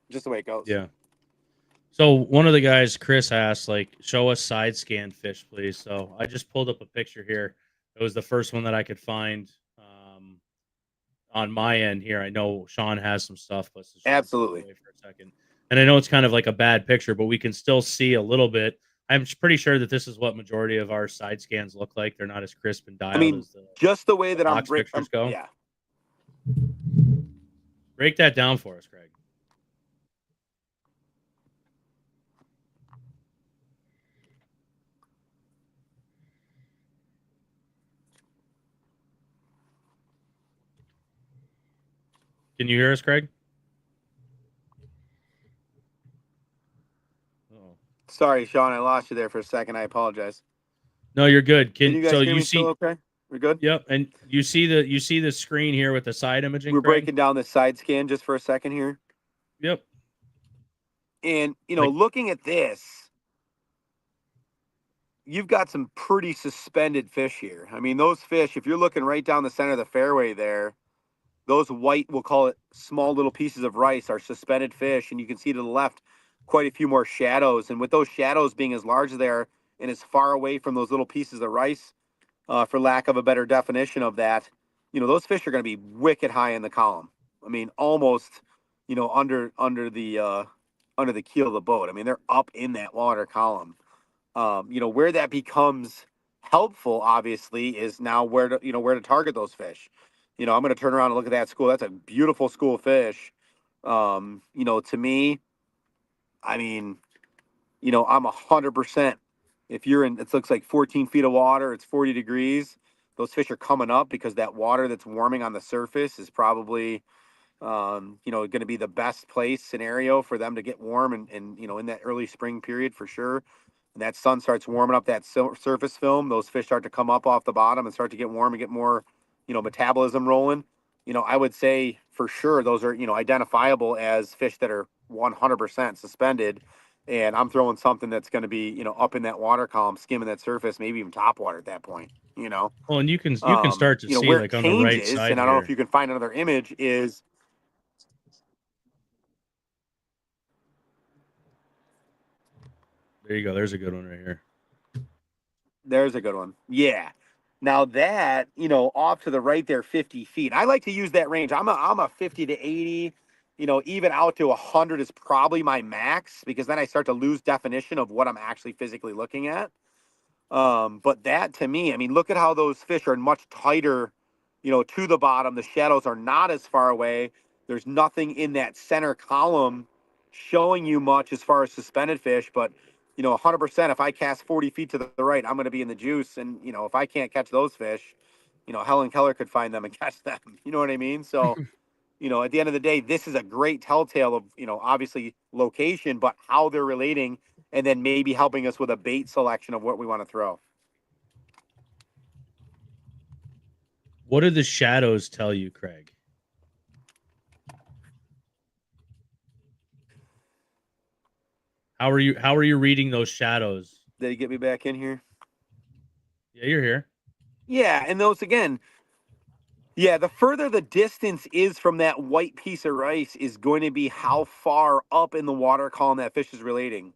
[SPEAKER 4] Just the way it goes.
[SPEAKER 2] Yeah. So one of the guys, Chris, asked, show us side scan fish, please. So I just pulled up a picture here. It was the first one that I could find on my end here. I know Sean has some stuff. Let's just
[SPEAKER 4] absolutely
[SPEAKER 2] wait for a second. And I know it's kind of like a bad picture, but we can still see a little bit. I'm pretty sure that this is what majority of our side scans look like. They're not as crisp and dialed as
[SPEAKER 4] just the way that
[SPEAKER 2] box pictures go.
[SPEAKER 4] Yeah.
[SPEAKER 2] Break that down for us, Craig. Can you hear us, Craig?
[SPEAKER 4] Uh-oh. Sorry, Sean, I lost you there for a second. I apologize.
[SPEAKER 2] No, you're good.
[SPEAKER 4] Can you guys hear me still okay? We're good?
[SPEAKER 2] Yep. And you see the screen here with the side imaging.
[SPEAKER 4] We're
[SPEAKER 2] Craig?
[SPEAKER 4] breaking down the side scan just for a second here.
[SPEAKER 2] Yep.
[SPEAKER 4] And looking at this, you've got some pretty suspended fish here. I mean, those fish, if you're looking right down the center of the fairway there, those white, we'll call it small little pieces of rice, are suspended fish. And you can see to the left quite a few more shadows. And with those shadows being as large as they are and as far away from those little pieces of rice, for lack of a better definition of that, those fish are going to be wicked high in the column. I mean, almost, under the keel of the boat. I mean, they're up in that water column. Where that becomes helpful, obviously, is now where to target those fish. I'm going to turn around and look at that school. That's a beautiful school of fish. To me, I mean, I'm 100%. If you're in, it looks like 14 feet of water, it's 40 degrees. Those fish are coming up because that water that's warming on the surface is probably, going to be the best place scenario for them to get warm and in that early spring period for sure. And that sun starts warming up that surface film. Those fish start to come up off the bottom and start to get warm and get more, metabolism rolling. I would say for sure those are, identifiable as fish that are 100% suspended. And I'm throwing something that's going to be, up in that water column, skimming that surface, maybe even top water at that point,
[SPEAKER 2] Well, and you can start to see
[SPEAKER 4] where
[SPEAKER 2] like
[SPEAKER 4] it
[SPEAKER 2] on the right
[SPEAKER 4] changes,
[SPEAKER 2] side.
[SPEAKER 4] and I don't know if you can find another image, is
[SPEAKER 2] there you go. There's a good one right here.
[SPEAKER 4] There's a good one. Yeah. Now that, off to the right there, 50 feet. I like to use that range. I'm a 50 to 80, even out to 100 is probably my max, because then I start to lose definition of what I'm actually physically looking at. But that to me, I mean, look at how those fish are much tighter, to the bottom. The shadows are not as far away. There's nothing in that center column showing you much as far as suspended fish, but 100%, if I cast 40 feet to the right, I'm going to be in the juice. And, if I can't catch those fish, Helen Keller could find them and catch them. You know what I mean? So, at the end of the day, this is a great telltale of, obviously location, but how they're relating, and then maybe helping us with a bait selection of what we want to throw.
[SPEAKER 2] What do the shadows tell you, Craig? How are you reading those shadows?
[SPEAKER 4] Did he get me back in here?
[SPEAKER 2] Yeah, you're here.
[SPEAKER 4] Yeah, and those again, yeah, the further the distance is from that white piece of rice is going to be how far up in the water column that fish is relating.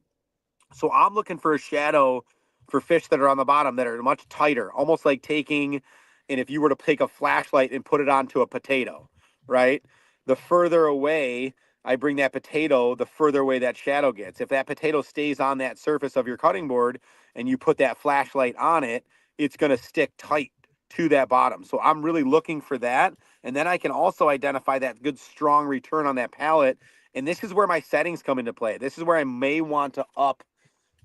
[SPEAKER 4] So I'm looking for a shadow for fish that are on the bottom that are much tighter, almost like taking, and if you were to take a flashlight and put it onto a potato, right? The further away I bring that potato, the further away that shadow gets. If that potato stays on that surface of your cutting board and you put that flashlight on it, it's going to stick tight to that bottom. So I'm really looking for that. And then I can also identify that good strong return on that pallet. And this is where my settings come into play. This is where I may want to up,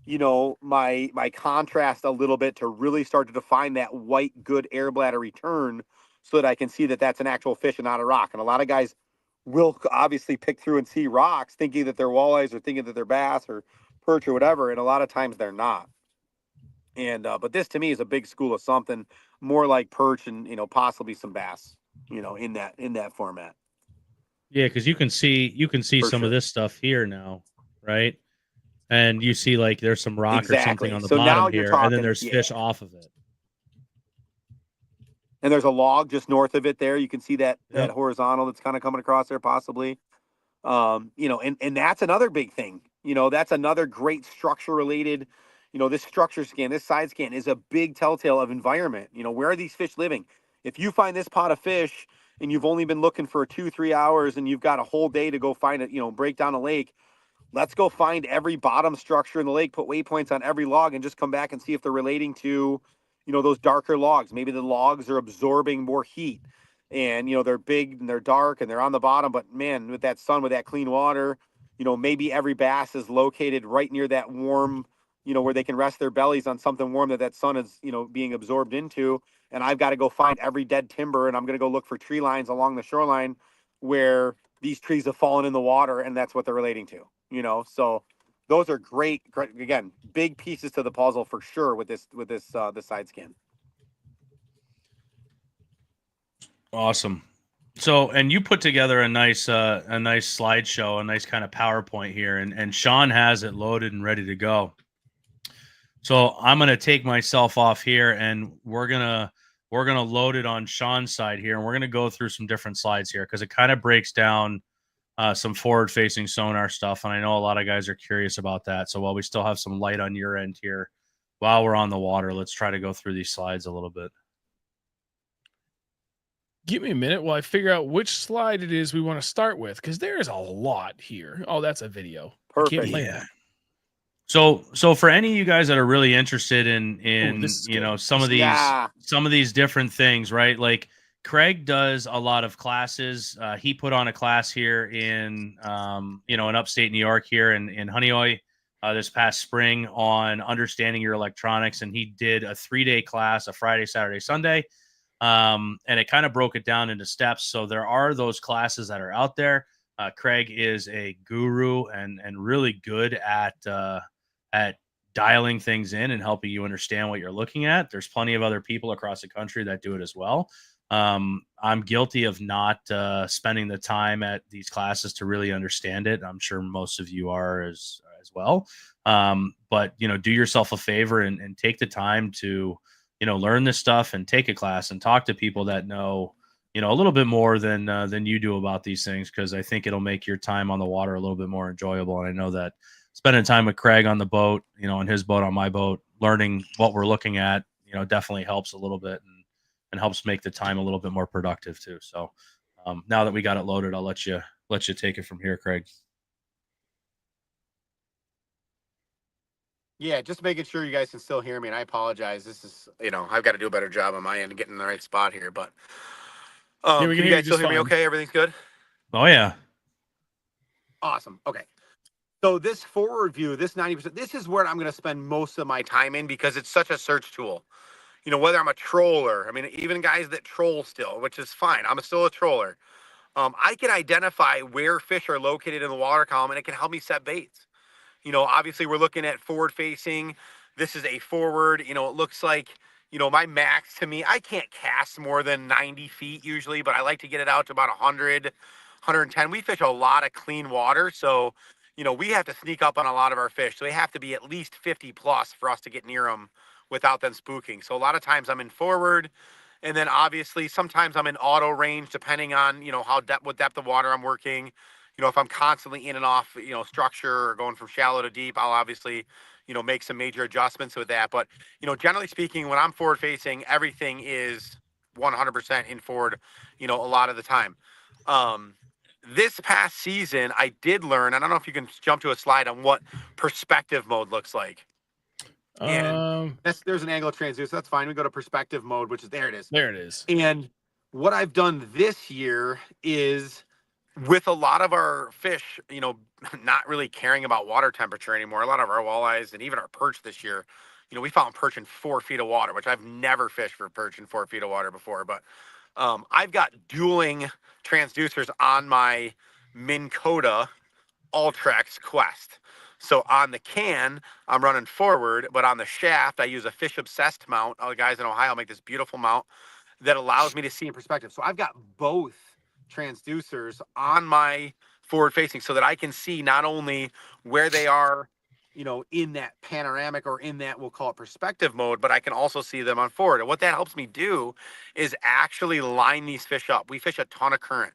[SPEAKER 4] my contrast a little bit to really start to define that white good air bladder return so that I can see that that's an actual fish and not a rock. And a lot of guys will obviously pick through and see rocks thinking that they're walleyes or thinking that they're bass or perch or whatever. And a lot of times they're not. And but this to me is a big school of something more like perch and possibly some bass, in that format.
[SPEAKER 2] Yeah, because you can see
[SPEAKER 4] For
[SPEAKER 2] some of
[SPEAKER 4] sure.
[SPEAKER 2] this stuff here now, right? And you see like there's some rock or something
[SPEAKER 4] Exactly.
[SPEAKER 2] on the
[SPEAKER 4] So
[SPEAKER 2] bottom
[SPEAKER 4] now you're
[SPEAKER 2] here, and then
[SPEAKER 4] talking,
[SPEAKER 2] there's
[SPEAKER 4] yeah.
[SPEAKER 2] fish off of it.
[SPEAKER 4] And there's a log just north of it there. You can see that
[SPEAKER 2] Yep.
[SPEAKER 4] horizontal that's kind of coming across there possibly. And that's another big thing. That's another great structure related, this structure scan, this side scan is a big telltale of environment. Where are these fish living? If you find this pot of fish and you've only been looking for 2-3 hours and you've got a whole day to go find it, break down a lake, let's go find every bottom structure in the lake, put waypoints on every log, and just come back and see if they're relating to, those darker logs. Maybe the logs are absorbing more heat, and they're big and they're dark and they're on the bottom. But man, with that sun, with that clean water, maybe every bass is located right near that warm, where they can rest their bellies on something warm that sun is, being absorbed into. And I've got to go find every dead timber, and I'm going to go look for tree lines along the shoreline where these trees have fallen in the water, and that's what they're relating to. So those are great, again, big pieces to the puzzle for sure with this the side scan.
[SPEAKER 2] Awesome. So, and you put together a nice slideshow, a nice kind of PowerPoint here, and Sean has it loaded and ready to go. So I'm gonna take myself off here, and we're gonna load it on Sean's side here, and we're gonna go through some different slides here because it kind of breaks down some forward-facing sonar stuff, and I know a lot of guys are curious about that. So while we still have some light on your end here, while we're on the water, let's try to go through these slides a little bit.
[SPEAKER 1] Give me a minute while I figure out which slide it is we want to start with, because there's a lot here. Oh, that's a video.
[SPEAKER 4] Perfect.
[SPEAKER 1] Yeah.
[SPEAKER 2] So for any of you guys that are really interested in some of these different things, right? Like Craig does a lot of classes. He put on a class here in in upstate New York here in Honeoye this past spring on understanding your electronics, and he did a 3-day class, a Friday, Saturday, Sunday. And it kind of broke it down into steps. So there are those classes that are out there. Craig is a guru and really good at dialing things in and helping you understand what you're looking at. There's plenty of other people across the country that do it as well. I'm guilty of not spending the time at these classes to really understand it. I'm sure most of you are as well. But do yourself a favor and take the time to learn this stuff and take a class and talk to people that know a little bit more than you do about these things, because I think it'll make your time on the water a little bit more enjoyable. And I know that spending time with Craig on the boat, on his boat, on my boat, learning what we're looking at, definitely helps a little bit and helps make the time a little bit more productive too. So now that we got it loaded, I'll let you take it from here, Craig.
[SPEAKER 4] Yeah, just making sure you guys can still hear me, and I apologize. This is, I've got to do a better job on my end of getting in the right spot here, but
[SPEAKER 1] Yeah, we
[SPEAKER 4] can you guys still hear me okay? Everything's good?
[SPEAKER 2] Oh, yeah.
[SPEAKER 4] Awesome. Okay. So this forward view, this 90%, this is where I'm going to spend most of my time in because it's such a search tool. Whether I'm a troller, I mean, even guys that troll still, which is fine. I'm still a troller. I can identify where fish are located in the water column, and it can help me set baits. Obviously we're looking at forward facing. This is a forward, it looks like, my max to me, I can't cast more than 90 feet usually, but I like to get it out to about 100, 110. We fish a lot of clean water. So, we have to sneak up on a lot of our fish. So they have to be at least 50 plus for us to get near them without them spooking. So a lot of times I'm in forward, and then obviously sometimes I'm in auto range, depending on, what depth of water I'm working. If I'm constantly in and off, structure or going from shallow to deep, I'll obviously, make some major adjustments with that. But, generally speaking, when I'm forward facing, everything is 100% in forward, a lot of the time. This past season, I did learn, I don't know if you can jump to a slide on what perspective mode looks like. And there's an angle of transducer. That's fine. We go to perspective mode, which is there it is.
[SPEAKER 1] There it is.
[SPEAKER 4] And what I've done this year is, with a lot of our fish, not really caring about water temperature anymore. A lot of our walleyes and even our perch this year, we found perch in 4 feet of water, which I've never fished for perch in 4 feet of water before. But I've got dueling transducers on my Minn Kota Ultrex Quest. So on the can, I'm running forward, but on the shaft, I use a fish obsessed mount. All the guys in Ohio make this beautiful mount that allows me to see in perspective. So I've got both transducers on my forward facing so that I can see not only where they are, in that panoramic or in that, we'll call it perspective mode, but I can also see them on forward. And what that helps me do is actually line these fish up. We fish a ton of current.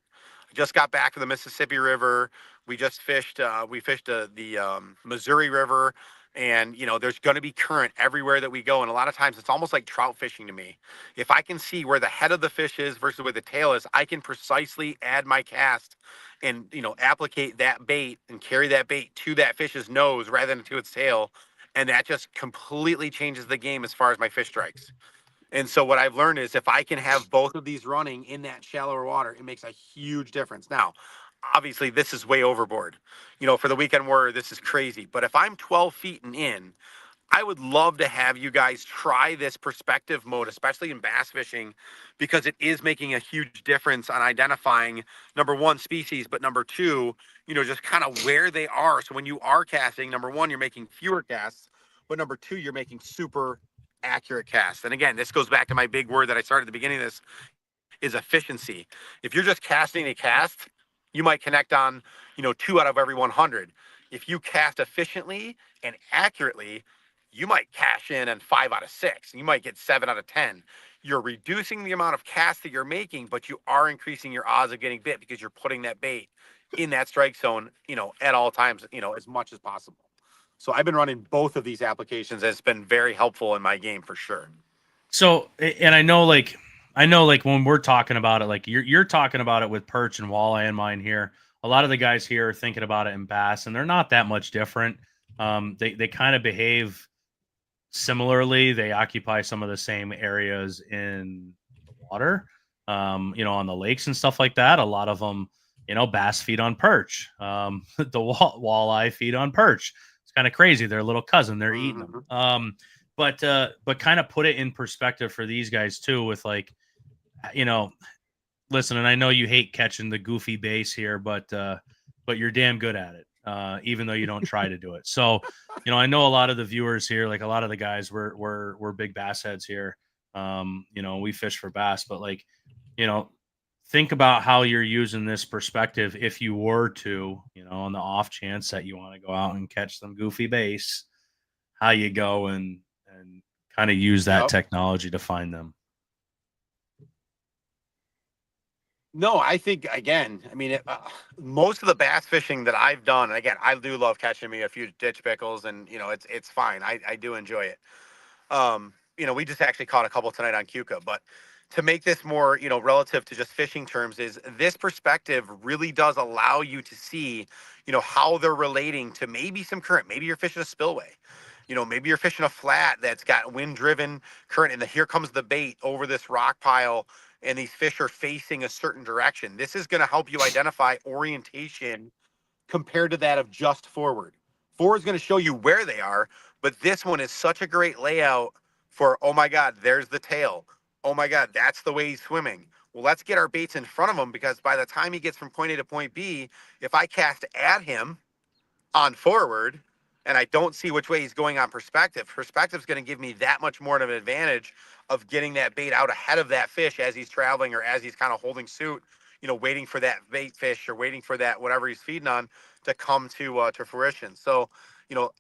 [SPEAKER 4] I just got back from the Mississippi River. We just fished, the Missouri River. And, there's going to be current everywhere that we go. And a lot of times it's almost like trout fishing to me. If I can see where the head of the fish is versus where the tail is, I can precisely add my cast and, applicate that bait and carry that bait to that fish's nose rather than to its tail. And that just completely changes the game as far as my fish strikes. And so what I've learned is if I can have both of these running in that shallower water, it makes a huge difference. Now, obviously, this is way overboard. For the weekend warrior, this is crazy. But if I'm 12 feet and in, I would love to have you guys try this perspective mode, especially in bass fishing, because it is making a huge difference on identifying, number one, species, but number two, just kind of where they are. So when you are casting, number one, you're making fewer casts, but number two, you're making super accurate casts. And again, this goes back to my big word that I started at the beginning of this, is efficiency. If you're just casting a cast, you might connect on, 2 out of every 100. If you cast efficiently and accurately, you might cash in on 5 out of 6. You might get 7 out of 10. You're reducing the amount of casts that you're making, but you are increasing your odds of getting bit because you're putting that bait in that strike zone, at all times, as much as possible. So I've been running both of these applications. It's been very helpful in my game for sure.
[SPEAKER 2] So, and I know when we're talking about it, like you're talking about it with perch and walleye in mine here. A lot of the guys here are thinking about it in bass, and they're not that much different. They kind of behave similarly. They occupy some of the same areas in the water, on the lakes and stuff like that. A lot of them, bass feed on perch. The walleye feed on perch. It's kind of crazy. They're a little cousin. They're eating them. But kind of put it in perspective for these guys too, with like, listen, and I know you hate catching the goofy bass here, but you're damn good at it, even though you don't try to do it. So, I know a lot of the viewers here, like a lot of the guys, we're big bass heads here. We fish for bass, but like, think about how you're using this perspective if you were to, on the off chance that you want to go out and catch some goofy bass, how you go and kind of use that technology to find them.
[SPEAKER 4] No, I think, again, most of the bass fishing that I've done, and again, I do love catching me a few ditch pickles, and, it's fine. I do enjoy it. We just actually caught a couple tonight on Cuca, but to make this more, relative to just fishing terms, is this perspective really does allow you to see, how they're relating to maybe some current. Maybe you're fishing a spillway. Maybe you're fishing a flat that's got wind-driven current, and here comes the bait over this rock pile, and these fish are facing a certain direction. This is going to help you identify orientation compared to that of just forward. Forward is going to show you where they are, but this one is such a great layout for, oh my God, there's the tail. Oh my God, that's the way he's swimming. Well, let's get our baits in front of him, because by the time he gets from point A to point B, if I cast at him on forward and I don't see which way he's going on perspective, perspective is going to give me that much more of an advantage of getting that bait out ahead of that fish as he's traveling or as he's kind of holding suit, waiting for that bait fish or waiting for that whatever he's feeding on to come to fruition. So,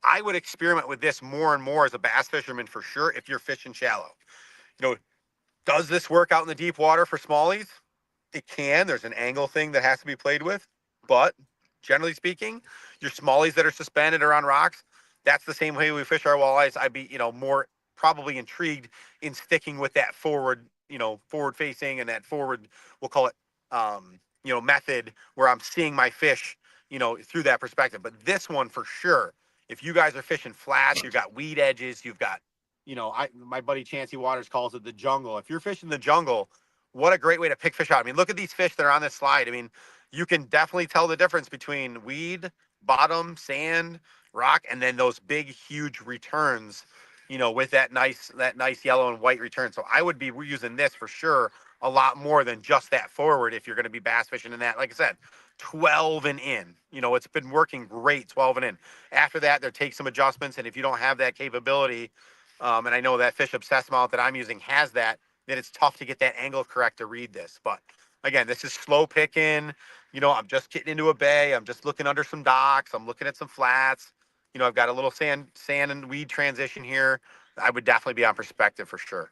[SPEAKER 4] I would experiment with this more and more as a bass fisherman for sure if you're fishing shallow. Does this work out in the deep water for smallies? It can. There's an angle thing that has to be played with. But generally speaking, your smallies that are suspended or on rocks, that's the same way we fish our walleyes. I'd be, more probably intrigued in sticking with that forward, forward facing and that forward, we'll call it, method where I'm seeing my fish, through that perspective. But this one for sure, if you guys are fishing flats, you've got weed edges, you've got, my buddy Chancey Waters calls it the jungle. If you're fishing the jungle, what a great way to pick fish out. I mean, look at these fish that are on this slide. I mean, you can definitely tell the difference between weed, bottom, sand, rock, and then those big, huge returns, with that nice yellow and white return. So I would be using this for sure a lot more than just that forward if you're going to be bass fishing in that. Like I said, 12 and in. It's been working great 12 and in. After that, there takes some adjustments. And if you don't have that capability, and I know that Fish Obsessed mount that I'm using has that, then it's tough to get that angle correct to read this. But again, this is slow picking. I'm just getting into a bay. I'm just looking under some docks. I'm looking at some flats. I've got a little sand and weed transition here. I would definitely be on perspective for sure.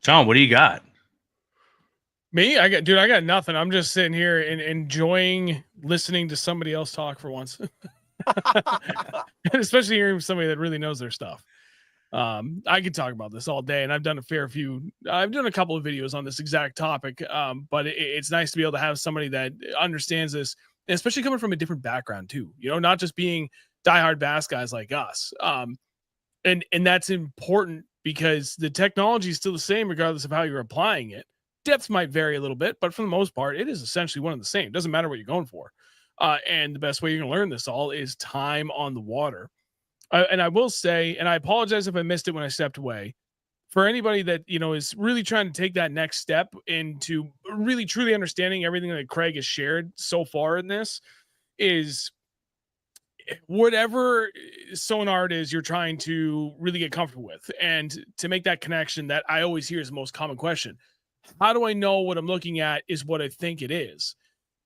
[SPEAKER 2] John, what do you got?
[SPEAKER 1] Me? I got nothing. I'm just sitting here and enjoying listening to somebody else talk for once. Especially hearing somebody that really knows their stuff. I could talk about this all day, and I've done a couple of videos on this exact topic. But it's nice to be able to have somebody that understands this, and especially coming from a different background too. Not just being diehard bass guys like us. And that's important because the technology is still the same regardless of how you're applying it. Depths might vary a little bit, but for the most part, it is essentially one and the same. It doesn't matter what you're going for. And the best way you're going to learn this all is time on the water. And I will say, and I apologize if I missed it when I stepped away, for anybody that, is really trying to take that next step into really truly understanding everything that Craig has shared so far in this, is whatever sonar it is you're trying to really get comfortable with. And to make that connection that I always hear is the most common question. How do I know what I'm looking at is what I think it is?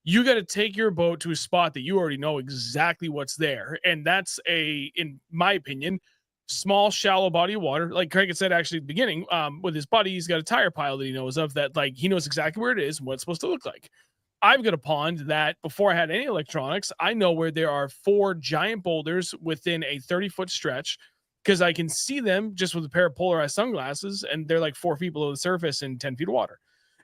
[SPEAKER 1] You got to take your boat to a spot that you already know exactly what's there. And that's in my opinion, small, shallow body of water. Like Craig had said, actually at the beginning, with his buddy, he's got a tire pile that he knows of that, like, he knows exactly where it is and what it's supposed to look like. I've got a pond that before I had any electronics, I know where there are 4 giant boulders within a 30-foot stretch because I can see them just with a pair of polarized sunglasses, and they're like 4 feet below the surface in 10 feet of water.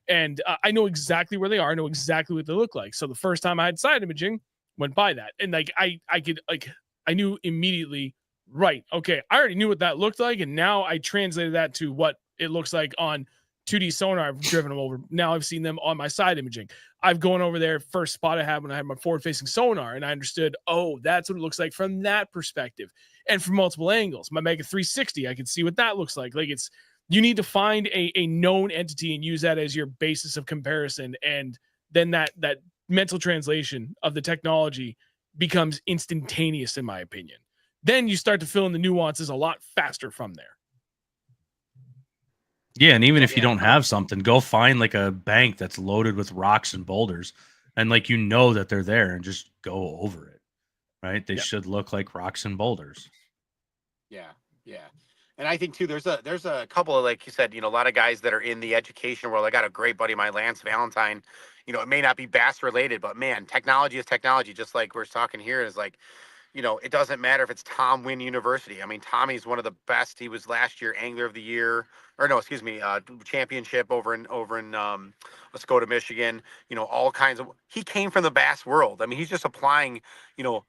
[SPEAKER 1] And I know exactly where they are. I know exactly what they look like. So the first time I had side imaging, went by that. And like, I knew immediately, right, okay, I already knew what that looked like. And now I translated that to what it looks like on 2D sonar. I've driven them over. Now I've seen them on my side imaging. I've gone over there, first spot I had when I had my forward facing sonar, and I understood, oh, that's what it looks like from that perspective. And from multiple angles, my Mega 360, I can see what that looks like. Like, you need to find a known entity and use that as your basis of comparison. And then that mental translation of the technology becomes instantaneous, in my opinion. Then you start to fill in the nuances a lot faster from there.
[SPEAKER 2] Yeah, and even if you don't have something, go find like a bank that's loaded with rocks and boulders, and like that they're there, and just go over it. Right? They should look like rocks and boulders.
[SPEAKER 4] Yeah. And I think too, there's a couple of, like you said, a lot of guys that are in the education world. I got a great buddy of mine, Lance Valentine. It may not be bass related, but man, technology is technology. Just like we're talking here, is like, it doesn't matter if it's Tom Wynn University. I mean, Tommy's one of the best. He was last year Angler of the Year, championship over in Muskota, Michigan. All kinds of. He came from the bass world. I mean, he's just applying,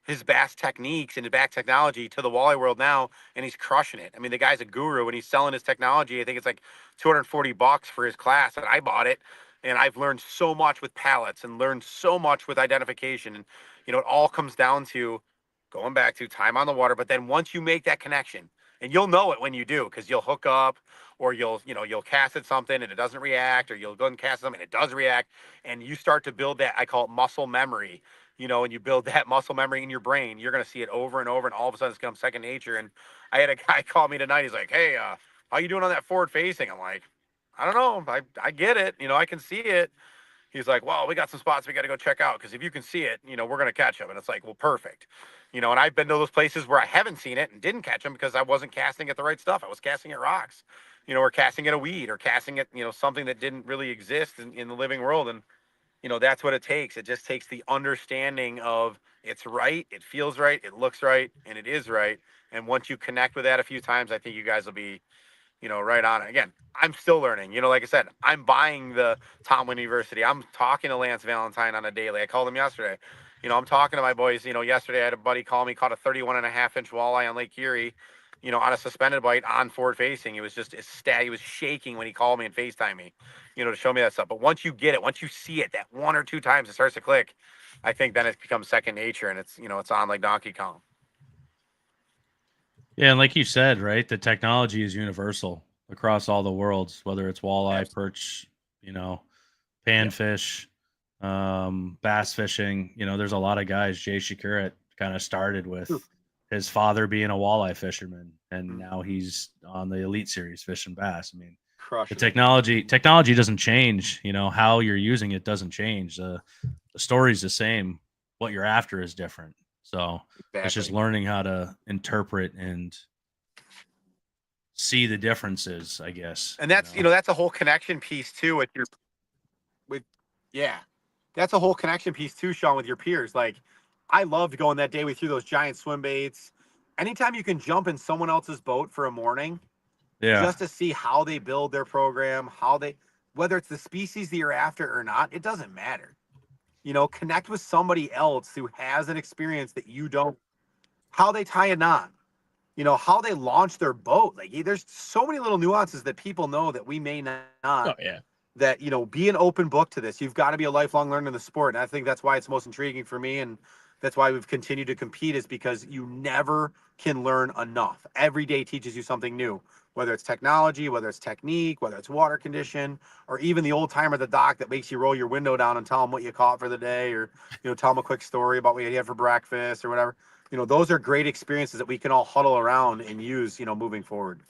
[SPEAKER 4] his bass techniques and his bass technology to the walleye world now, and he's crushing it. I mean, the guy's a guru, and he's selling his technology. I think it's like $240 for his class, and I bought it. And I've learned so much with pallets and learned so much with identification. And, it all comes down to going back to time on the water. But then once you make that connection, and you'll know it when you do, because you'll hook up, or you'll cast at something and it doesn't react, or you'll go and cast something and it does react, and you start to build that, I call it muscle memory, and you build that muscle memory in your brain, you're going to see it over and over, and all of a sudden it's become second nature. And I had a guy call me tonight. He's like, hey, how you doing on that forward facing? I'm like, I don't know. I get it. I can see it. He's like, well, we got some spots we got to go check out because if you can see it, we're going to catch them. And it's like, well, perfect. And I've been to those places where I haven't seen it and didn't catch them because I wasn't casting at the right stuff. I was casting at rocks, or casting at a weed or casting at, something that didn't really exist in the living world. And, that's what it takes. It just takes the understanding of it's right, it feels right, it looks right, and it is right. And once you connect with that a few times, I think you guys will be, right on it. Again, I'm still learning. Like I said, I'm buying the Tomlin University. I'm talking to Lance Valentine on a daily. I called him yesterday. I'm talking to my boys. Yesterday I had a buddy call me, caught a 31.5-inch walleye on Lake Erie, on a suspended bite on forward facing. He was just ecstatic. He was shaking when he called me and FaceTime me, to show me that stuff. But once you get it, once you see it, that one or two times it starts to click, I think then it becomes second nature and it's, it's on like Donkey Kong.
[SPEAKER 2] Yeah, and like you said, right, the technology is universal across all the worlds, whether it's walleye, perch, panfish, bass fishing. There's a lot of guys. Jay Shakurat kind of started with his father being a walleye fisherman, and now he's on the Elite Series fishing bass. I mean, the technology doesn't change. How you're using it doesn't change. The story's the same. What you're after is different. So it's just learning how to interpret and see the differences, I guess.
[SPEAKER 4] And that's, that's a whole connection piece too that's a whole connection piece too, Sean, with your peers. Like, I loved going that day we threw those giant swim baits. Anytime you can jump in someone else's boat for a morning, just to see how they build their program, whether it's the species that you're after or not, it doesn't matter. Connect with somebody else who has an experience that you don't, how they tie a knot, how they launch their boat. Like, there's so many little nuances that people know that we may not.
[SPEAKER 1] Oh, yeah.
[SPEAKER 4] That, be an open book to this. You've got to be a lifelong learner in the sport. And I think that's why it's most intriguing for me. And that's why we've continued to compete, is because you never can learn enough. Every day teaches you something new, whether it's technology, whether it's technique, whether it's water condition, or even the old timer at the dock that makes you roll your window down and tell them what you caught for the day, or, tell them a quick story about what you had for breakfast or whatever. Those are great experiences that we can all huddle around and use, moving forward.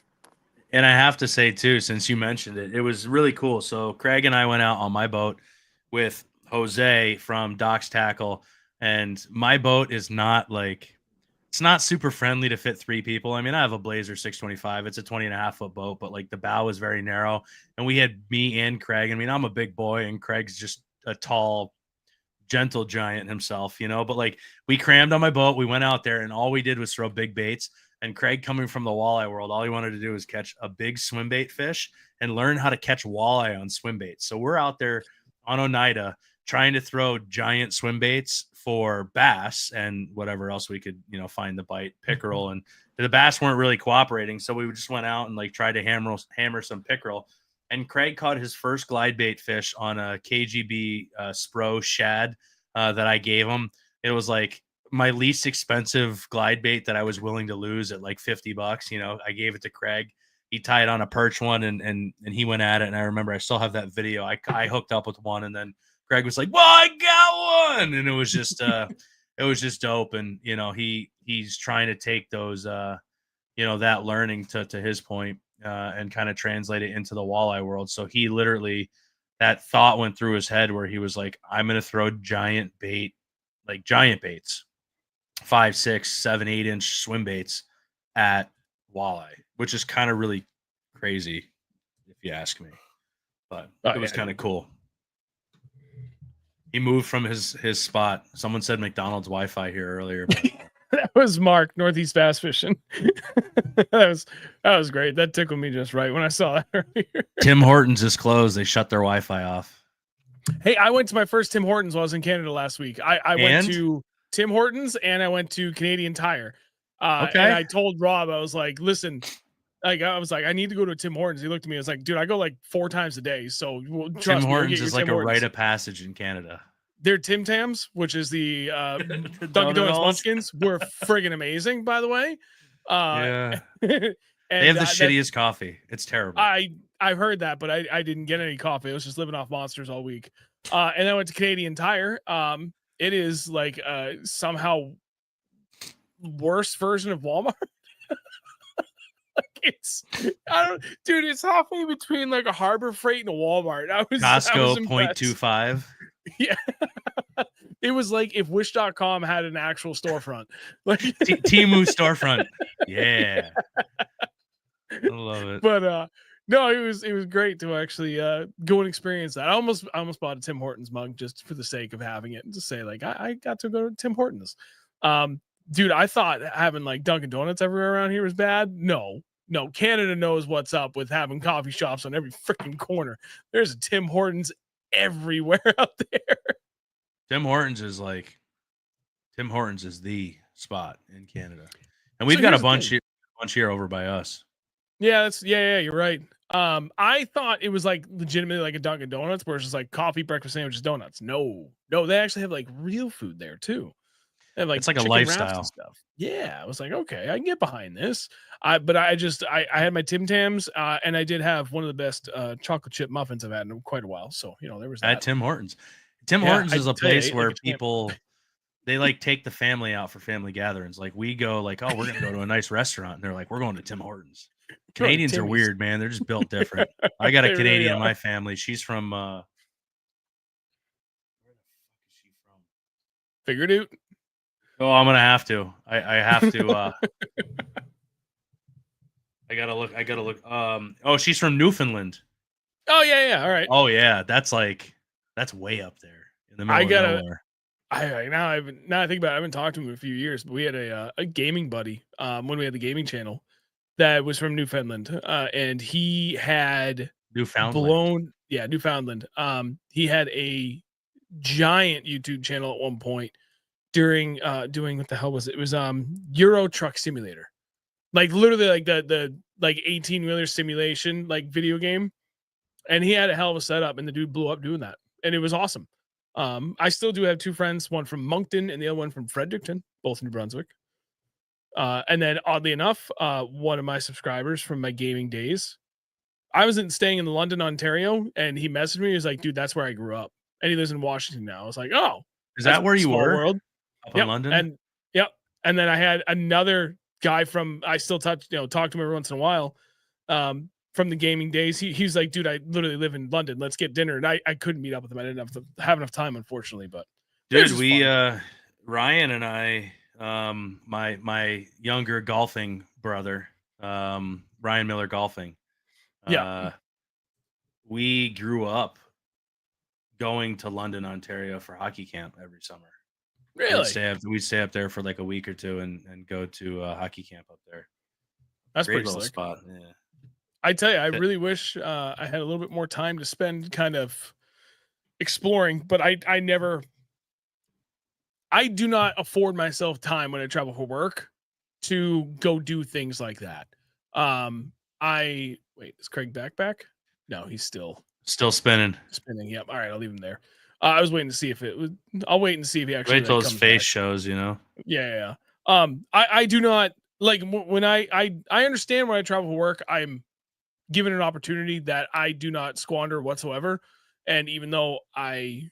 [SPEAKER 2] And I have to say too, since you mentioned it, it was really cool. So Craig and I went out on my boat with Jose from Doc's Tackle, and my boat is not like, it's not super friendly to fit three people. I mean, I have a Blazer 625. It's a 20.5-foot boat, but like the bow is very narrow. And we had me and Craig. I mean, I'm a big boy and Craig's just a tall, gentle giant himself, but like we crammed on my boat. We went out there and all we did was throw big baits. And Craig, coming from the walleye world, all he wanted to do was catch a big swim bait fish and learn how to catch walleye on swim baits. So we're out there on Oneida trying to throw giant swim baits for bass and whatever else we could, find the bite, pickerel. And the bass weren't really cooperating. So we just went out and like tried to hammer some pickerel. And Craig caught his first glide bait fish on a KGB Spro shad that I gave him. It was like my least expensive glide bait that I was willing to lose at like $50. I gave it to Craig. He tied on a perch one and he went at it. And I remember I still have that video. I hooked up with one and then Craig was like, well, I got one. And it was just dope. And, he's trying to take those, that learning to his point and kind of translate it into the walleye world. So he literally, that thought went through his head where he was like, I'm going to throw giant baits, 5, 6, 7, 8-inch swim baits at walleye, which is kind of really crazy if you ask me, but it was kind of cool. He moved from his spot. Someone said McDonald's Wi-Fi here earlier. But
[SPEAKER 1] that was Mark, Northeast Bass Fishing. that was great. That tickled me just right when I saw that earlier.
[SPEAKER 2] Tim Hortons is closed. They shut their Wi-Fi off.
[SPEAKER 1] Hey, I went to my first Tim Hortons while I was in Canada last week. I went to Tim Hortons and I went to Canadian Tire. And I told Rob, I was like, listen, I need to go to Tim Hortons. He looked at me. I was like, dude, I go like 4 times a day. So
[SPEAKER 2] Tim Hortons is like a rite of passage in Canada.
[SPEAKER 1] Their Tim Tams, which is the Dunkin' Donuts Munchkins, were friggin' amazing, by the way.
[SPEAKER 2] Yeah. They have the shittiest coffee. It's terrible.
[SPEAKER 1] I've heard that, but I didn't get any coffee. I was just living off Monsters all week. And I went to Canadian Tire. It is like somehow worse version of Walmart. Dude, it's halfway between like a Harbor Freight and a Walmart. I was
[SPEAKER 2] Costco
[SPEAKER 1] impressed.
[SPEAKER 2] 0.25.
[SPEAKER 1] Yeah. It was like if Wish.com had an actual storefront. Like
[SPEAKER 2] Temu storefront. Yeah. I love it.
[SPEAKER 1] But no, it was great to actually go and experience that. I almost bought a Tim Hortons mug just for the sake of having it and to say like I got to go to Tim Hortons. Dude, I thought having like Dunkin' Donuts everywhere around here was bad. No, Canada knows what's up with having coffee shops on every freaking corner. There's a Tim Hortons everywhere out there.
[SPEAKER 2] Tim Hortons is the spot in Canada, and we've got a bunch here over by us.
[SPEAKER 1] Yeah, you're right. I thought it was like legitimately like a Dunkin' Donuts where it's just like coffee, breakfast sandwiches, donuts. No, they actually have like real food there too. And like
[SPEAKER 2] it's like a lifestyle
[SPEAKER 1] stuff. Yeah, I was like, okay, I can get behind this. But I had my Tim Tams, and I did have one of the best chocolate chip muffins I've had in quite a while. So there was that.
[SPEAKER 2] At Tim Hortons. Tim Hortons is a place where people they like take the family out for family gatherings. Like we go, like, oh, we're gonna go to a nice restaurant, and they're like, we're going to Tim Hortons. Canadians are weird, man. They're just built different. I got a Canadian really in my family. She's from where the fuck is she from?
[SPEAKER 1] Figured it.
[SPEAKER 2] Oh, I'm gonna have to. I have to. I gotta look. Oh, she's from Newfoundland.
[SPEAKER 1] Oh yeah. All right.
[SPEAKER 2] Oh yeah, that's way up there in the middle of nowhere.
[SPEAKER 1] Now I think about it, I haven't talked to him in a few years, but we had a gaming buddy when we had the gaming channel that was from Newfoundland, and he had Newfoundland. He had a giant YouTube channel at one point during doing what the hell was it? It was Euro Truck Simulator, like literally like the 18-wheeler simulation like video game, and he had a hell of a setup, and the dude blew up doing that, and it was awesome. I still do have two friends, one from Moncton and the other one from Fredericton, both New Brunswick. And then oddly enough, one of my subscribers from my gaming days, I was staying in London, Ontario, and he messaged me. He was like, dude, that's where I grew up. And he lives in Washington now. I was like, oh,
[SPEAKER 2] is that where you were?
[SPEAKER 1] World.
[SPEAKER 2] Up in London?
[SPEAKER 1] And and then I had another guy from, I still talk to him every once in a while. From the gaming days, he's like, dude, I literally live in London. Let's get dinner. And I couldn't meet up with him. I didn't have enough time, unfortunately. But
[SPEAKER 2] dude, we Ryan and I, my younger golfing brother, Ryan Miller Golfing. We grew up going to London, Ontario for hockey camp every summer.
[SPEAKER 1] Really?
[SPEAKER 2] We'd stay up there for like a week or two and go to hockey camp up there.
[SPEAKER 1] That's
[SPEAKER 2] great
[SPEAKER 1] pretty
[SPEAKER 2] little
[SPEAKER 1] slick.
[SPEAKER 2] spot. Yeah.
[SPEAKER 1] I tell you, I really wish I had a little bit more time to spend kind of exploring, but I do not afford myself time when I travel for work to go do things like that. Is Craig back? No, he's still
[SPEAKER 2] spinning.
[SPEAKER 1] Yep. All right, I'll leave him there. I was waiting to see if it would. I'll wait and see if he actually.
[SPEAKER 2] Wait till his face shows,
[SPEAKER 1] Yeah. I do not like when I understand when I travel for work, I'm given an opportunity that I do not squander whatsoever. And even though I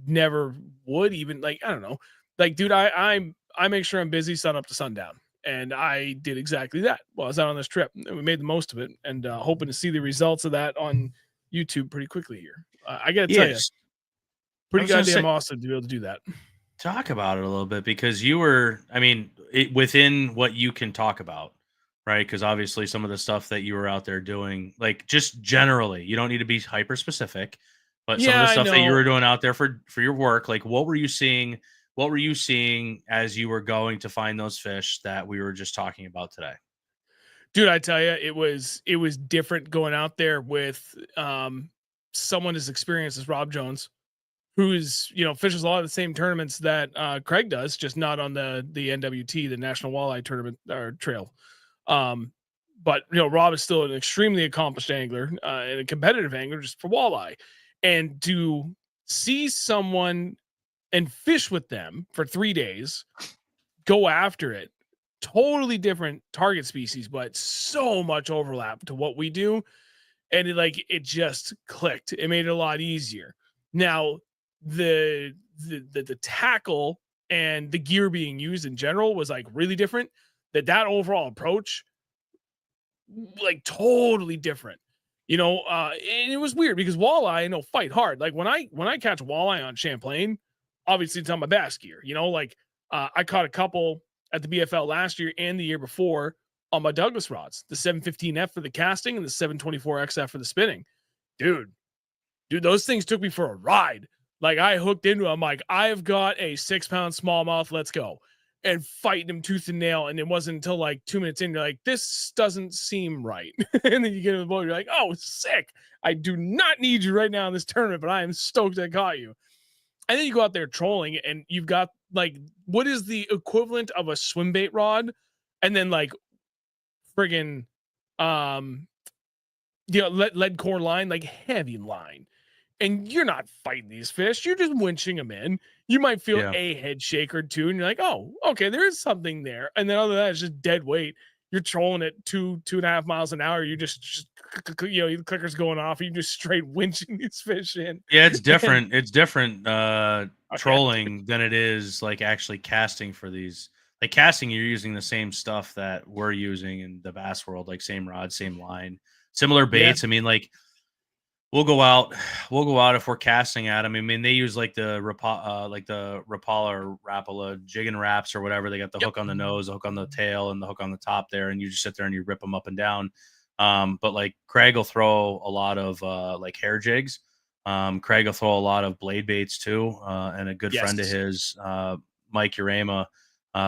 [SPEAKER 1] never would even I don't know, dude, I make sure I'm busy sun up to sundown. And I did exactly that while I was out on this trip. And we made the most of it and hoping to see the results of that on YouTube pretty quickly here. I got to tell you, pretty goddamn awesome to be able to do that.
[SPEAKER 2] Talk about it a little bit because you were, within what you can talk about. Right, because obviously some of the stuff that you were out there doing, like just generally, you don't need to be hyper specific, but some of the stuff that you were doing out there for your work, like what were you seeing? What were you seeing as you were going to find those fish that we were just talking about today?
[SPEAKER 1] Dude, I tell you, it was different going out there with someone as experienced as Rob Jones, who is fishes a lot of the same tournaments that Craig does, just not on the NWT, the National Walleye Tournament or Trail. But Rob is still an extremely accomplished angler and a competitive angler just for walleye, and to see someone and fish with them for 3 days, go after it, totally different target species, but so much overlap to what we do. And it just clicked. It made it a lot easier. Now the tackle and the gear being used in general was really different. That overall approach like totally different. And it was weird because walleye, fight hard. Like when I catch walleye on Champlain, obviously it's on my bass gear. I caught a couple at the BFL last year and the year before on my Douglas rods, the 715F for the casting and the 724XF for the spinning. Dude, those things took me for a ride. Like I hooked into them. Like I've got a 6-pound smallmouth. Let's go. And fighting him tooth and nail. And it wasn't until like 2 minutes in, you're like, this doesn't seem right. And then you get in the boat, you're like, oh, sick. I do not need you right now in this tournament, but I am stoked I caught you. And then you go out there trolling and you've got like, what is the equivalent of a swim bait rod? And then like friggin' lead core line, like heavy line. And you're not fighting these fish. You're just winching them in. You might feel a head shake or two, and you're like, oh, okay, there is something there. And then other than that, it's just dead weight. You're trolling at 2.5 miles an hour. You just the clicker's going off. You just straight winching these fish in.
[SPEAKER 2] Yeah, it's different. It's different trolling than it is like actually casting for these. Like casting, you're using the same stuff that we're using in the bass world, like same rod, same line, similar baits. Yeah. I mean, like we'll go out if we're casting at them. I mean, they use like the Rapala or Rapala jig and wraps or whatever. They got the hook on the nose, the hook on the tail, and the hook on the top there, and you just sit there and you rip them up and down. But like Craig will throw a lot of like hair jigs. Craig will throw a lot of blade baits too. And a good friend of his, Mike Urema,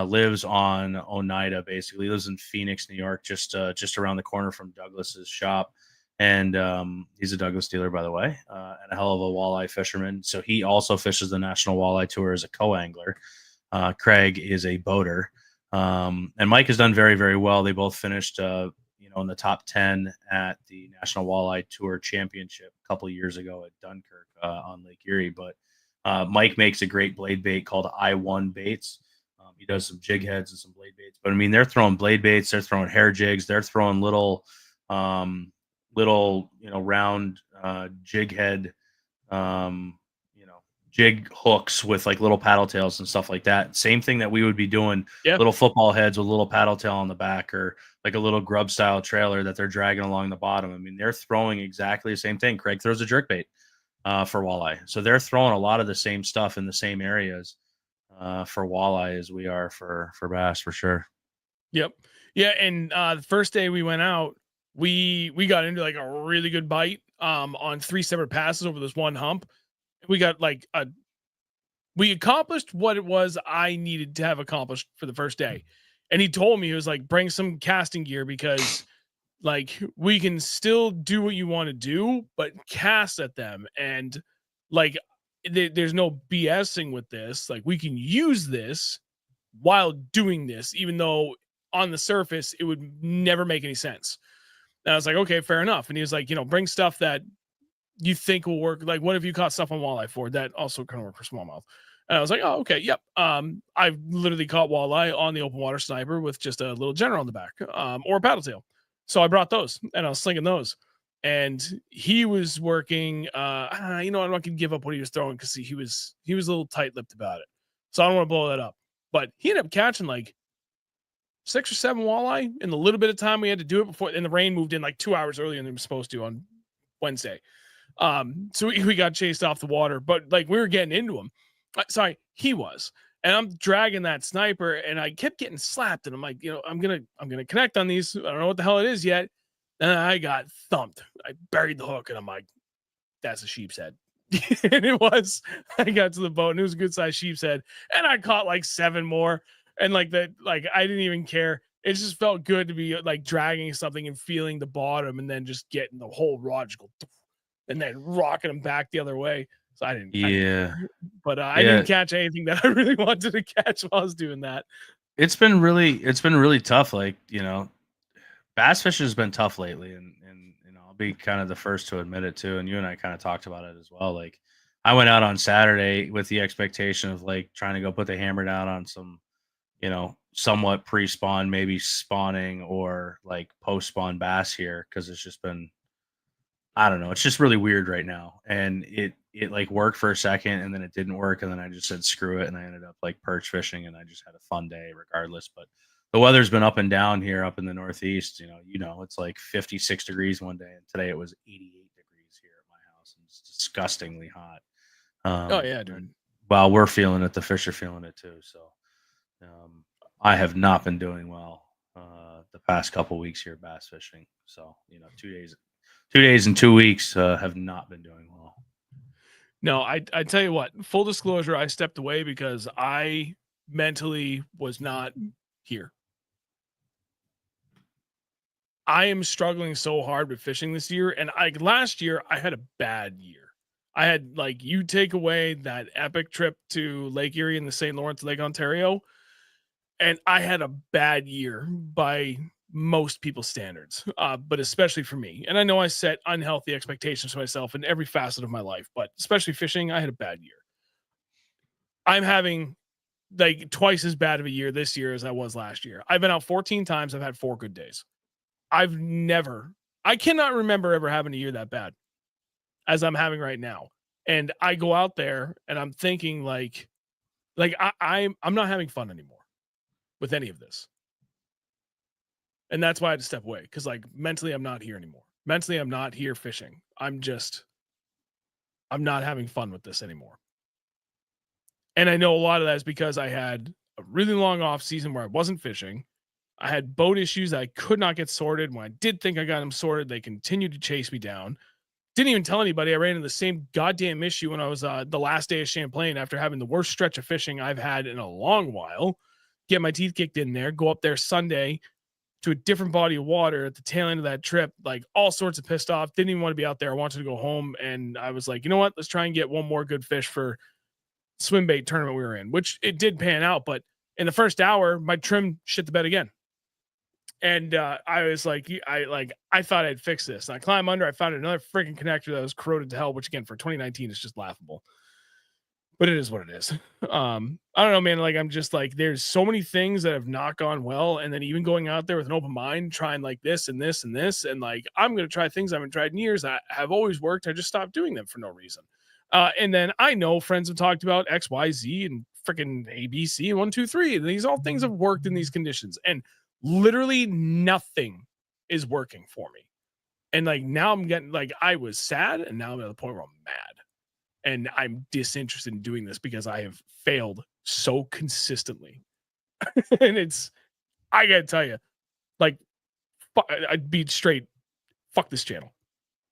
[SPEAKER 2] lives on Oneida. Basically, he lives in Phoenix, New York, just around the corner from Douglas's shop. And he's a Douglas dealer, by the way, and a hell of a walleye fisherman. So he also fishes the National Walleye Tour as a co-angler. Craig is a boater. And Mike has done very, very well. They both finished, in the top 10 at the National Walleye Tour Championship a couple of years ago at Dunkirk on Lake Erie. But Mike makes a great blade bait called I-1 baits. He does some jig heads and some blade baits. But, I mean, they're throwing blade baits. They're throwing hair jigs. They're throwing little round jig head, jig hooks with like little paddle tails and stuff like that. Same thing that we would be doing, little football heads with little paddle tail on the back, or like a little grub style trailer that they're dragging along the bottom. I mean, they're throwing exactly the same thing. Craig throws a jerkbait for walleye. So they're throwing a lot of the same stuff in the same areas for walleye as we are for bass, for sure.
[SPEAKER 1] Yep. Yeah. And the first day we went out, we got into like a really good bite on 3 separate passes over this one hump. We got like we accomplished what it was I needed to have accomplished for the first day. And he told me, he was like, bring some casting gear because like we can still do what you want to do, but cast at them. And like there's no BSing with this. Like we can use this while doing this, even though on the surface it would never make any sense. And I was like, okay, fair enough. And he was like, bring stuff that you think will work. Like, what if you caught stuff on walleye for that also kind of work for smallmouth? And I was like, oh, okay, yep. I've literally caught walleye on the open water sniper with just a little general on the back, or a paddle tail. So I brought those and I was slinging those. And he was working. I'm not gonna give up what he was throwing because he was a little tight-lipped about it. So I don't want to blow that up. But he ended up catching like 6 or 7 walleye in the little bit of time we had to do it before, and the rain moved in like 2 hours earlier than they were supposed to on Wednesday. So we got chased off the water, but like we were getting into him. Sorry, he was, and I'm dragging that sniper, and I kept getting slapped, and I'm like, I'm gonna connect on these. I don't know what the hell it is yet. And I got thumped. I buried the hook, and I'm like, that's a sheep's head. And it was. I got to the boat, and it was a good sized sheep's head, and I caught like 7 more. And like that, like I didn't even care. It just felt good to be like dragging something and feeling the bottom, and then just getting the whole rod just go, and then rocking them back the other way. So I didn't. I didn't catch anything that I really wanted to catch while I was doing that.
[SPEAKER 2] It's been really tough. Like bass fishing has been tough lately, and I'll be kind of the first to admit it too. And you and I kind of talked about it as well. Like I went out on Saturday with the expectation of like trying to go put the hammer down on some, somewhat pre-spawn, maybe spawning or like post-spawn bass here, because it's just been, I don't know, it's just really weird right now. And it like worked for a second, and then it didn't work, and then I just said screw it, and I ended up like perch fishing, and I just had a fun day regardless. But the weather's been up and down here up in the Northeast. It's like 56 degrees one day, and today it was 88 degrees here at my house. And it's disgustingly hot.
[SPEAKER 1] Oh yeah, dude.
[SPEAKER 2] While we're feeling it, the fish are feeling it too. So I have not been doing well the past couple weeks here bass fishing. So 2 days and 2 weeks have not been doing well.
[SPEAKER 1] No, I tell you what, full disclosure, I stepped away because I mentally was not here. I am struggling so hard with fishing this year. And last year, I had a bad year. I had, like, you take away that epic trip to Lake Erie and the St. Lawrence, Lake Ontario, and I had a bad year by most people's standards, but especially for me. And I know I set unhealthy expectations for myself in every facet of my life, but especially fishing, I had a bad year. I'm having like twice as bad of a year this year as I was last year. I've been out 14 times. I've had 4 good days. I cannot remember ever having a year that bad as I'm having right now. And I go out there and I'm thinking I'm not having fun anymore with any of this. And that's why I had to step away. Cause like mentally I'm not here anymore. Mentally, I'm not here fishing. I'm not having fun with this anymore. And I know a lot of that is because I had a really long off season where I wasn't fishing. I had boat issues that I could not get sorted. When I did think I got them sorted, they continued to chase me down. Didn't even tell anybody I ran into the same goddamn issue when I was the last day of Champlain after having the worst stretch of fishing I've had in a long while. Get my teeth kicked in there, go up there Sunday to a different body of water at the tail end of that trip, like all sorts of pissed off. Didn't even want to be out there. I wanted to go home. And I was like, you know what? Let's try and get one more good fish for swim bait tournament we were in, which it did pan out. But in the first hour, my trim shit the bed again. And I was like, I thought I'd fix this. And I climbed under, I found another freaking connector that was corroded to hell, which again, for 2019 is just laughable. But it is what it is. I don't know, man. Like, I'm just like, there's so many things that have not gone well. And then even going out there with an open mind, trying like this and this and this. And like, I'm going to try things I haven't tried in years. I have always worked. I just stopped doing them for no reason. And then I know friends have talked about X, Y, Z and freaking ABC 1, 2, 3. And these all things have worked in these conditions. And literally nothing is working for me. And like, now I'm getting like, I was sad. And now I'm at the point where I'm mad. And I'm disinterested in doing this because I have failed so consistently. And I gotta tell you, like, I'd be straight, fuck this channel.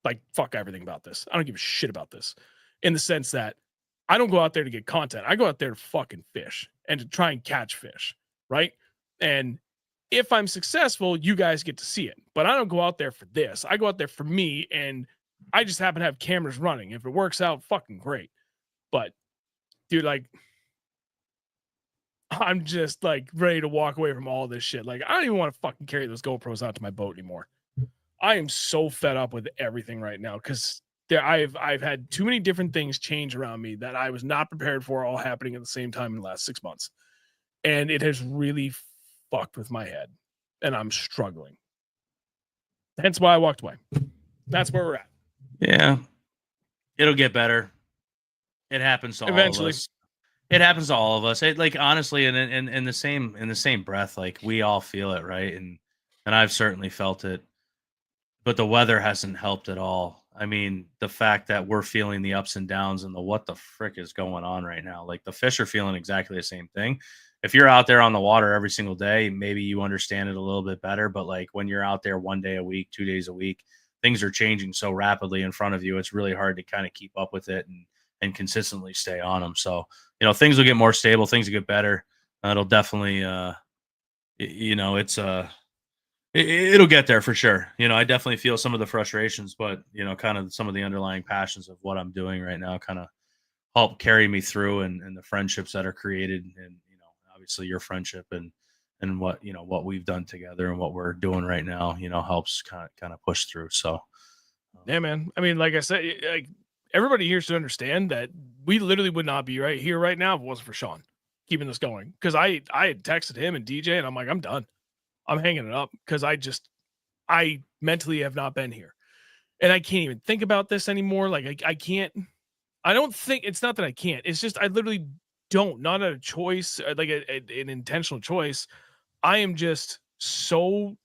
[SPEAKER 1] Like, fuck everything about this. I don't give a shit about this. In the sense that I don't go out there to get content. I go out there to fucking fish and to try and catch fish, right? And if I'm successful, you guys get to see it. But I don't go out there for this. I go out there for me, and I just happen to have cameras running. If it works out, fucking great. But, dude, like, I'm just, like, ready to walk away from all this shit. Like, I don't even want to fucking carry those GoPros out to my boat anymore. I am so fed up with everything right now because I've had too many different things change around me that I was not prepared for, all happening at the same time in the last 6 months. And it has really fucked with my head. And I'm struggling. Hence why I walked away. That's where we're at.
[SPEAKER 2] Yeah, it'll get better. It happens to
[SPEAKER 1] Eventually.
[SPEAKER 2] all of us. It happens to all of us. It, like, honestly, in the same breath, like, we all feel it, right? And I've certainly felt it. But the weather hasn't helped at all. I mean, the fact that we're feeling the ups and downs and the what the frick is going on right now. Like, the fish are feeling exactly the same thing. If you're out there on the water every single day, maybe you understand it a little bit better. But like, when you're out there 1 day a week, 2 days a week, things are changing so rapidly in front of you. It's really hard to kind of keep up with it and consistently stay on them. So, things will get more stable. Things will get better. It'll definitely, it'll get there for sure. I definitely feel some of the frustrations, but, kind of some of the underlying passions of what I'm doing right now kind of help carry me through, and the friendships that are created, and, obviously your friendship and what, what we've done together and what we're doing right now, helps kind of push through. So,
[SPEAKER 1] yeah, man. I mean, like I said, like, everybody here should understand that we literally would not be right here right now if it wasn't for Sean keeping this going. Because I had texted him and DJ, and I'm like, I'm done. I'm hanging it up because I mentally have not been here, and I can't even think about this anymore. Like, I can't. I don't think it's not that I can't. It's just I literally don't. Not a choice, like an intentional choice. I am just so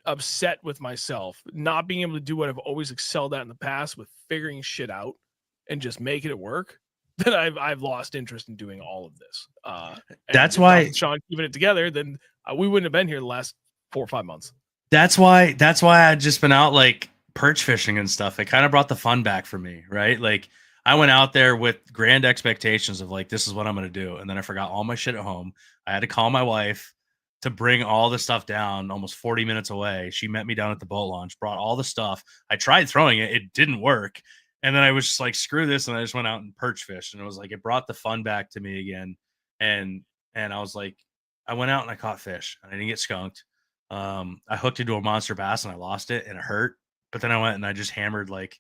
[SPEAKER 1] upset with myself not being able to do what I've always excelled at in the past with figuring shit out and just making it work, that I've lost interest in doing all of this.
[SPEAKER 2] That's
[SPEAKER 1] if
[SPEAKER 2] why
[SPEAKER 1] not for Sean keeping it together, then we wouldn't have been here the last 4 or 5 months.
[SPEAKER 2] That's why I'd just been out like perch fishing and stuff. It kind of brought the fun back for me, right? Like I went out there with grand expectations of like, this is what I'm going to do. And then I forgot all my shit at home. I had to call my wife to bring all the stuff down almost 40 minutes away. She met me down at the boat launch, brought all the stuff. I tried throwing it. It didn't work. And then I was just like, screw this. And I just went out and perch fished. And it was like, it brought the fun back to me again. And I was like, I went out and I caught fish and I didn't get skunked. I hooked into a monster bass and I lost it and it hurt. But then I went and I just hammered like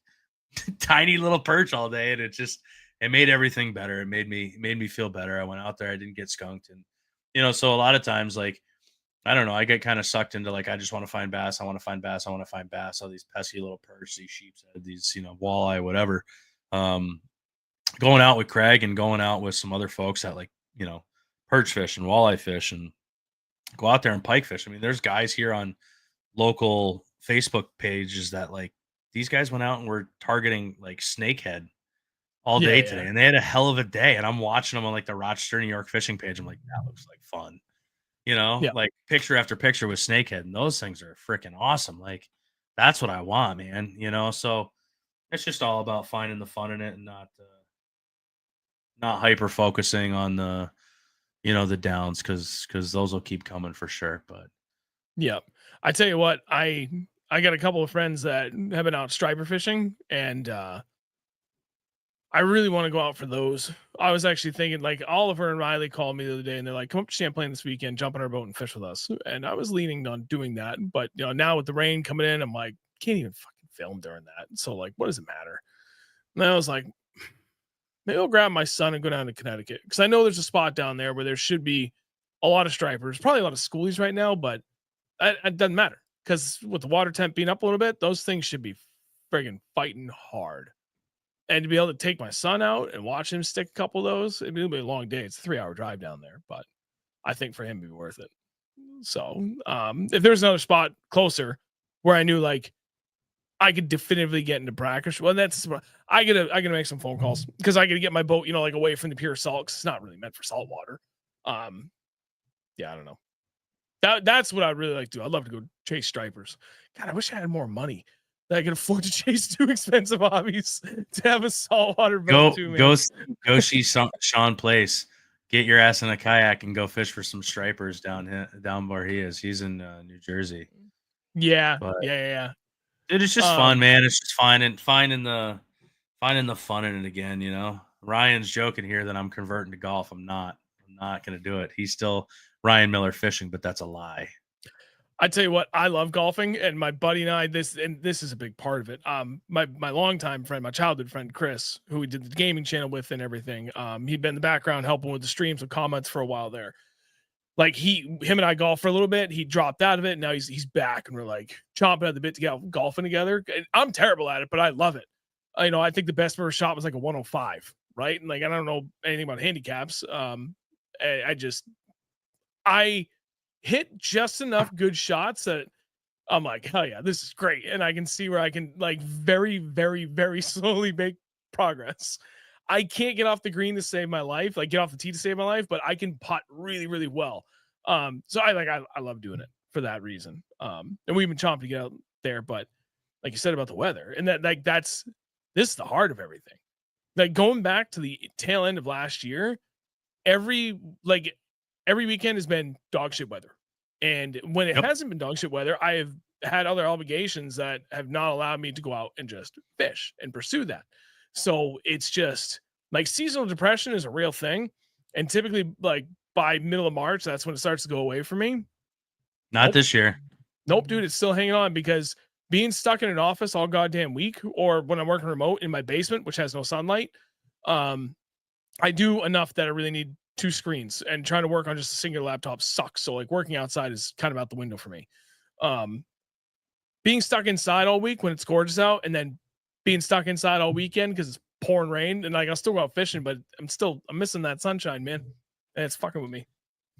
[SPEAKER 2] tiny little perch all day. And it made everything better. It made me feel better. I went out there, I didn't get skunked. And, so a lot of times, like, I don't know, I get kind of sucked into like, I just want to find bass. I want to find bass. I want to find bass. All these pesky little perch, these sheep's head, these, walleye, whatever. Going out with Craig and going out with some other folks that like, perch fish and walleye fish and go out there and pike fish. I mean, there's guys here on local Facebook pages that like these guys went out and were targeting like snakehead all day today. And they had a hell of a day. And I'm watching them on like the Rochester, New York fishing page. I'm like, that looks like fun. Like picture after picture with snakehead, and those things are freaking awesome. Like that's what I want, man. So it's just all about finding the fun in it and not hyper focusing on the the downs because those will keep coming for sure. But
[SPEAKER 1] yeah, I tell you what, I got a couple of friends that have been out striper fishing, and I really want to go out for those. I was actually thinking, like, Oliver and Riley called me the other day and they're like, come up to Champlain this weekend, jump on our boat and fish with us. And I was leaning on doing that. But, now with the rain coming in, I'm like, can't even fucking film during that. So, like, what does it matter? And I was like, maybe I'll grab my son and go down to Connecticut. Because I know there's a spot down there where there should be a lot of stripers, probably a lot of schoolies right now, but it doesn't matter. Because with the water temp being up a little bit, those things should be friggin' fighting hard. And to be able to take my son out and watch him stick a couple of those, it'll be a long day. It's a 3-hour drive down there, but I think for him it'd be worth it. So if there's another spot closer where I knew like I could definitively get into brackish, well, I gotta make some phone calls because I gotta get my boat, like away from the pure salt because it's not really meant for salt water. Yeah, I don't know. That's what I'd really like to do. I'd love to go chase stripers. God, I wish I had more money that I can afford to chase 2 expensive hobbies to have a saltwater boat too, man.
[SPEAKER 2] Go see Sean Place. Get your ass in a kayak and go fish for some stripers down where he is. He's in New Jersey.
[SPEAKER 1] Yeah,
[SPEAKER 2] but,
[SPEAKER 1] yeah.
[SPEAKER 2] Dude, it's just fun, man. It's just finding the fun in it again. Ryan's joking here that I'm converting to golf. I'm not gonna do it. He's still Ryan Miller fishing, but that's a lie.
[SPEAKER 1] I tell you what, I love golfing, and my buddy and I, this is a big part of it. My longtime friend, my childhood friend, Chris, who we did the gaming channel with and everything. He'd been in the background helping with the streams and comments for a while there. Like him and I golfed for a little bit. He dropped out of it. And now he's back, and we're like chomping at the bit to get golfing together. And I'm terrible at it, but I love it. I think the best first shot was like a 105, right? And like I don't know anything about handicaps. I hit just enough good shots that I'm like, hell yeah, this is great. And I can see where I can like very, very, very slowly make progress. I can't get off the green to save my life, like get off the tee to save my life, but I can putt really, really well. So I love doing it for that reason. And we've been chomping to get out there, but like you said about the weather, and this is the heart of everything. Like going back to the tail end of last year, every weekend has been dog shit weather. And when it hasn't been dog shit weather, I have had other obligations that have not allowed me to go out and just fish and pursue that. So it's just like seasonal depression is a real thing. And typically like by middle of March, that's when it starts to go away for me.
[SPEAKER 2] Not this year.
[SPEAKER 1] Nope, dude, it's still hanging on because being stuck in an office all goddamn week, or when I'm working remote in my basement, which has no sunlight, I do enough that I really need 2 screens, and trying to work on just a singular laptop sucks. So like working outside is kind of out the window for me. Being stuck inside all week when it's gorgeous out, and then being stuck inside all weekend because it's pouring rain, and like I'll still go out fishing, but I'm missing that sunshine, man. And it's fucking with me.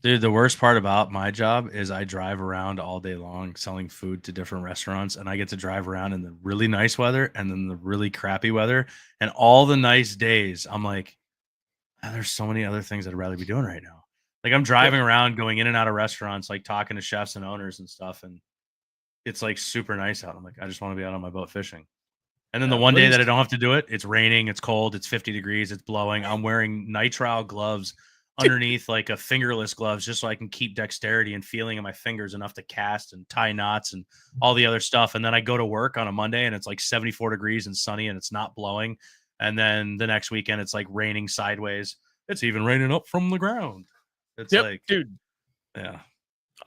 [SPEAKER 2] Dude, the worst part about my job is I drive around all day long selling food to different restaurants, and I get to drive around in the really nice weather and then the really crappy weather. And all the nice days, I'm like, "Ah, there's so many other things I'd rather be doing right now." Like I'm driving around, going in and out of restaurants, like talking to chefs and owners and stuff, and it's like super nice out. I'm like, I just want to be out on my boat fishing. And then the one day that I don't have to do it, it's raining, it's cold, it's 50 degrees, it's blowing. I'm wearing nitrile gloves underneath like a fingerless gloves just so I can keep dexterity and feeling in my fingers enough to cast and tie knots and all the other stuff. And then I go to work on a Monday and it's like 74 degrees and sunny and it's not blowing. And then the next weekend it's like raining sideways. It's even raining up from the ground. It's like,
[SPEAKER 1] dude.
[SPEAKER 2] Yeah.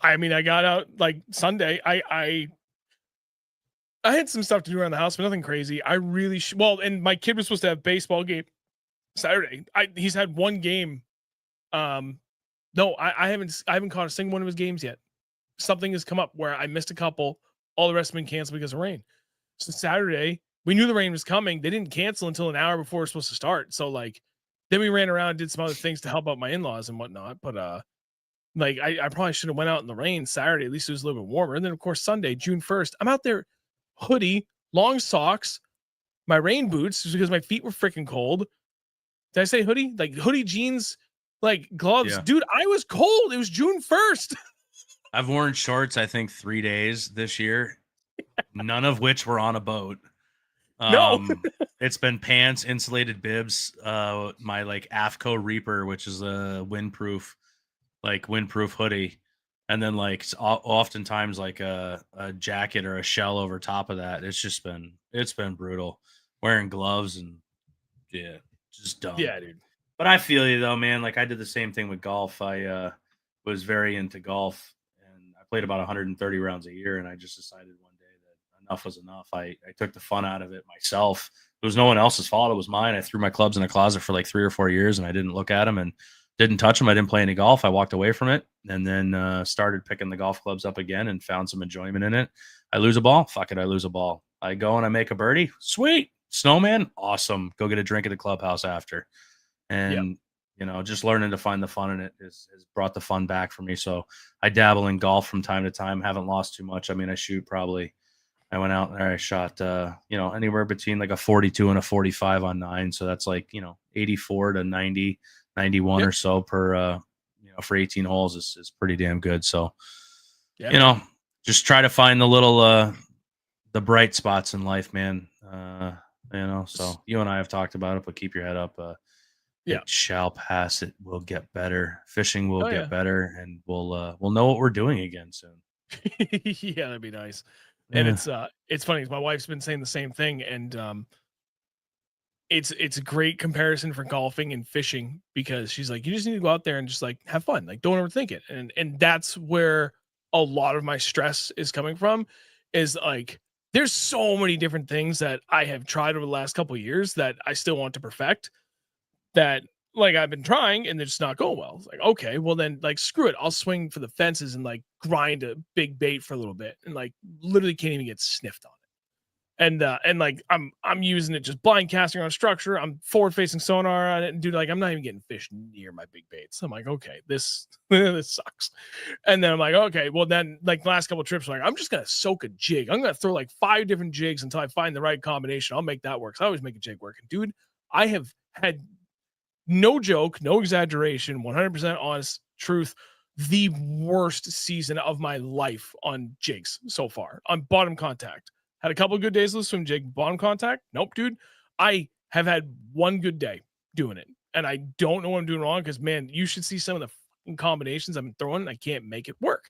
[SPEAKER 1] I mean, I got out like Sunday. I had some stuff to do around the house, but nothing crazy. I really well, and my kid was supposed to have baseball game Saturday. He's had one game. No, I haven't caught a single one of his games yet. Something has come up where I missed a couple. All the rest have been canceled because of rain. So Saturday, we knew the rain was coming. They didn't cancel until an hour before it was supposed to start. So like, then we ran around and did some other things to help out my in-laws and whatnot. But like I probably should have went out in the rain Saturday. At least it was a little bit warmer. And then of course Sunday, June 1st, I'm out there, hoodie, long socks, my rain boots because my feet were freaking cold. Did I say hoodie? Like hoodie, jeans, like gloves.
[SPEAKER 2] Yeah.
[SPEAKER 1] Dude, I was cold. It was June 1st.
[SPEAKER 2] I've worn shorts, I think 3 days this year, none of which were on a boat.
[SPEAKER 1] No.
[SPEAKER 2] It's been pants, insulated bibs, my like AFCO Reaper, which is a windproof hoodie, and then like oftentimes like a jacket or a shell over top of that. It's been brutal. Wearing gloves and yeah, just dumb.
[SPEAKER 1] Yeah, dude.
[SPEAKER 2] But I feel you though, man. Like I did the same thing with golf. I was very into golf and I played about 130 rounds a year, and I just decided one day that enough was enough. I took the fun out of it myself. It was no one else's fault. It was mine. I threw my clubs in a closet for like 3 or 4 years and I didn't look at them and didn't touch them. I didn't play any golf. I walked away from it and then started picking the golf clubs up again and found some enjoyment in it. I lose a ball. Fuck it. I lose a ball. I go and I make a birdie. Sweet. Snowman. Awesome. Go get a drink at the clubhouse after. And, you know, just learning to find the fun in it has brought the fun back for me. So I dabble in golf from time to time. Haven't lost too much. I mean, I went out there, I shot, you know, anywhere between like a 42 and a 45 on 9. So that's like, you know, 84 to 90, 91 or so per, you know, for 18 holes is pretty damn good. So, you know, just try to find the little, the bright spots in life, man. You know, so you and I have talked about it, but keep your head up. It shall pass. It will get better. Fishing will get better, and we'll know what we're doing again soon.
[SPEAKER 1] Yeah, that'd be nice. And it's funny. My wife's been saying the same thing, and it's a great comparison for golfing and fishing because she's like, you just need to go out there and just like have fun, like don't overthink it, and that's where a lot of my stress is coming from. Is like there's so many different things that I have tried over the last couple of years that I still want to perfect. That like I've been trying and they're just not going well. It's like, okay, well then like screw it. I'll swing for the fences and like grind a big bait for a little bit and like literally can't even get sniffed on it. And like I'm using it just blind casting on a structure. I'm forward facing sonar on it and dude, like I'm not even getting fish near my big baits. I'm like, okay, this this sucks. And then I'm like, okay, well then like the last couple of trips, like I'm just gonna soak a jig. I'm gonna throw like 5 different jigs until I find the right combination. I'll make that work. So I always make a jig work. And dude, I have had no joke, no exaggeration, 100% honest truth, the worst season of my life on jigs so far. On bottom contact. Had a couple of good days with the swim jig. Bottom contact, nope, dude. I have had one good day doing it. And I don't know what I'm doing wrong because, man, you should see some of the fucking combinations I've been throwing. I can't make it work.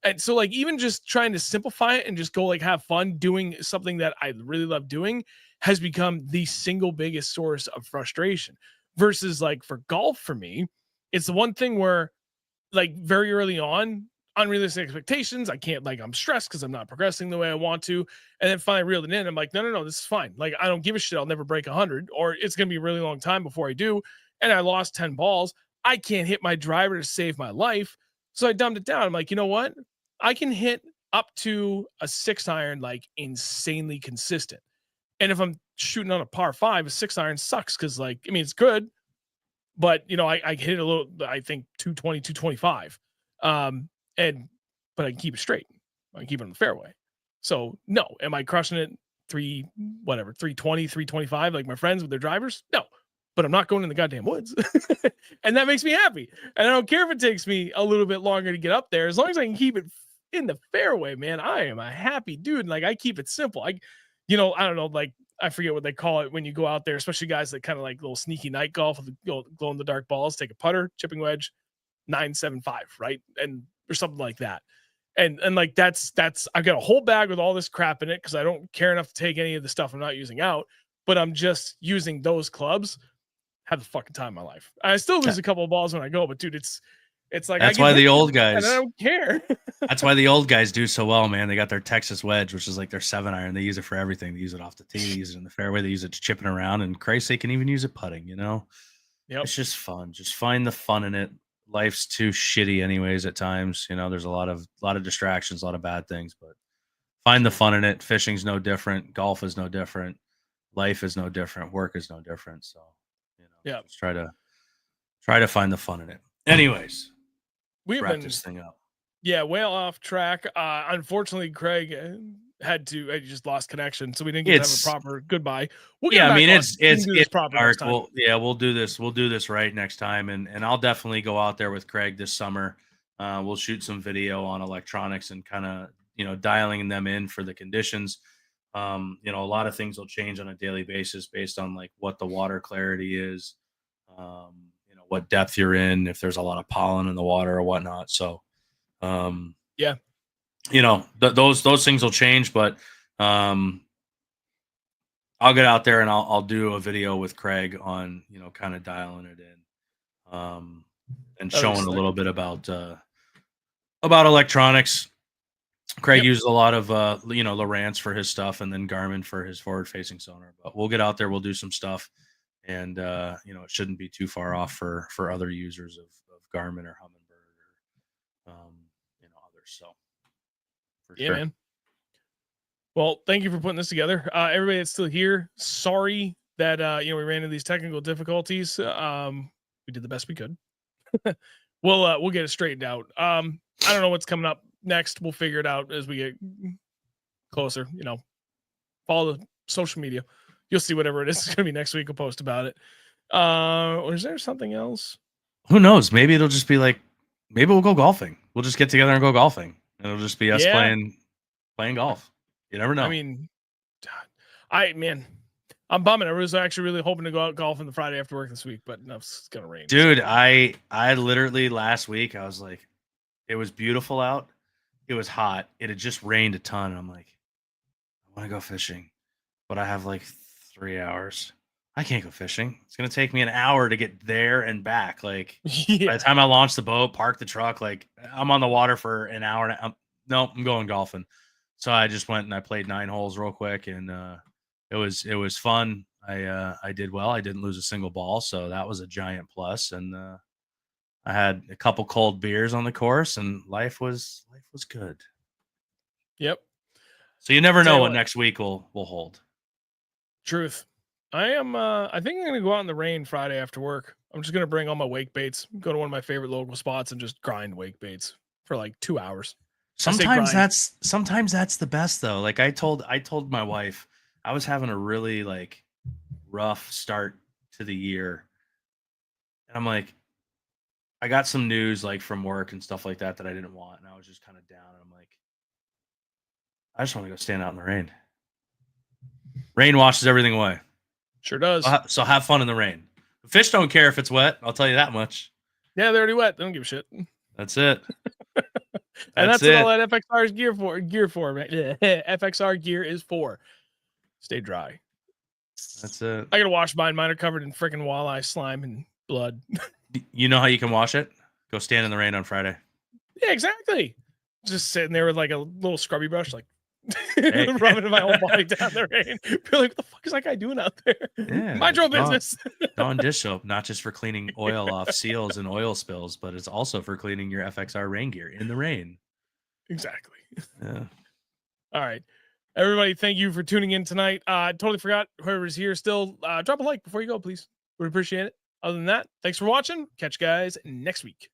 [SPEAKER 1] And so, like, even just trying to simplify it and just go, like, have fun doing something that I really love doing has become the single biggest source of frustration. Versus like for golf for me, it's the one thing where like very early on, unrealistic expectations. I can't like I'm stressed because I'm not progressing the way I want to. And then finally reeled it in. I'm like, no, this is fine. Like I don't give a shit. I'll never break 100 or it's gonna be a really long time before I do. And I lost 10 balls. I can't hit my driver to save my life. So I dumbed it down. I'm like, you know what? I can hit up to a 6-iron like insanely consistent. And if I'm shooting on a par 5, a 6-iron sucks because, like, I mean, it's good, but I hit a little, I think 220, 225. But I can keep it straight. I can keep it on the fairway. So no, am I crushing it 320, 325 like my friends with their drivers? No, but I'm not going in the goddamn woods. And that makes me happy. And I don't care if it takes me a little bit longer to get up there. As long as I can keep it in the fairway, man, I am a happy dude. And like, I keep it simple. I don't know, like, I forget what they call it when you go out there, especially guys that kind of like little sneaky night golf with glow in the dark balls, take a putter, chipping wedge, 975, right? And or something like that. And like that's I've got a whole bag with all this crap in it because I don't care enough to take any of the stuff I'm not using out, but I'm just using those clubs. Have the fucking time of my life. I still lose a couple of balls when I go, but dude, it's like
[SPEAKER 2] that's why the old guys,
[SPEAKER 1] and I don't care.
[SPEAKER 2] That's why the old guys do so well, man. They got their Texas wedge, which is like their 7-iron. They use it for everything. They use it off the tee, they use it in the fairway, they use it chipping around, and Christ, they can even use it putting. Yep. It's just fun. Just find the fun in it. Life's too shitty anyways at times. There's a lot of distractions, a lot of bad things, but find the fun in it. Fishing's no different. Golf is no different. Life is no different. Work is no different. So, just try to find the fun in it. Anyways,
[SPEAKER 1] we've
[SPEAKER 2] wrap
[SPEAKER 1] been
[SPEAKER 2] this thing up.
[SPEAKER 1] Yeah, well off track. Unfortunately, Craig had just lost connection, so we didn't get to have a proper goodbye. We'll get
[SPEAKER 2] it's
[SPEAKER 1] proper
[SPEAKER 2] dark. We'll do this right next time, and I'll definitely go out there with Craig this summer. We'll shoot some video on electronics and kind of dialing them in for the conditions. A lot of things will change on a daily basis based on like what the water clarity is, what depth you're in, if there's a lot of pollen in the water or whatnot. So those things will change, but I'll get out there and I'll do a video with Craig on kind of dialing it in and showing a little bit about electronics. Craig uses a lot of Lowrance for his stuff, and then Garmin for his forward facing sonar, but we'll get out there, we'll do some stuff, and it shouldn't be too far off for other users of Garmin or Humminbird or others. So for sure,
[SPEAKER 1] man. Well, thank you for putting this together. Everybody that's still here, sorry that we ran into these technical difficulties. We did the best we could. We'll get it straightened out. I don't know what's coming up next. We'll figure it out as we get closer. Follow the social media. You'll see whatever it is. It's gonna be next week. We'll post about it. Or is there something else?
[SPEAKER 2] Who knows? Maybe it'll just be like, maybe we'll go golfing. We'll just get together and go golfing. It'll just be us playing golf. You never know.
[SPEAKER 1] I mean, I'm bumming. I was actually really hoping to go out golfing the Friday after work this week, but no, it's gonna rain.
[SPEAKER 2] Dude, I literally last week I was like, it was beautiful out. It was hot. It had just rained a ton. And I'm like, I want to go fishing, but I have like 3 hours. I can't go fishing. It's going to take me an hour to get there and back. Like by the time I launch the boat, park the truck, like I'm on the water for an hour. I'm going golfing. So I just went and I played 9 holes real quick, and it was fun. I did well. I didn't lose a single ball, so that was a giant plus. And I had a couple cold beers on the course, and life was good.
[SPEAKER 1] Yep.
[SPEAKER 2] So you never know what next week will hold.
[SPEAKER 1] Truth. I think I'm gonna go out in the rain Friday after work. I'm just gonna bring all my wake baits, go to one of my favorite local spots, and just grind wake baits for like 2 hours.
[SPEAKER 2] Sometimes that's the best though. Like I told my wife I was having a really like rough start to the year, and I'm like, I got some news like from work and stuff like that I didn't want, and I was just kind of down, and I'm like, I just want to go stand out in the rain. Rain washes everything away.
[SPEAKER 1] Sure does.
[SPEAKER 2] So have fun in the rain. The fish don't care if it's wet. I'll tell you that much.
[SPEAKER 1] Yeah, they're already wet. They don't give a shit.
[SPEAKER 2] That's it.
[SPEAKER 1] And that's what all that FXR is gear for, man. FXR gear is for. Stay dry.
[SPEAKER 2] That's it.
[SPEAKER 1] I gotta wash mine. Mine are covered in freaking walleye slime and blood.
[SPEAKER 2] You know how you can wash it? Go stand in the rain on Friday.
[SPEAKER 1] Yeah, exactly. Just sitting there with like a little scrubby brush, like rubbing my whole body down the rain. Be like, what the fuck is that guy doing out there?
[SPEAKER 2] Yeah,
[SPEAKER 1] mind your own business.
[SPEAKER 2] Dawn dish soap, not just for cleaning oil off seals and oil spills, but it's also for cleaning your FXR rain gear in the rain.
[SPEAKER 1] Exactly.
[SPEAKER 2] Yeah.
[SPEAKER 1] All right. Everybody, thank you for tuning in tonight. I totally forgot whoever's here still. Drop a like before you go, please. Would appreciate it. Other than that, thanks for watching. Catch you guys next week.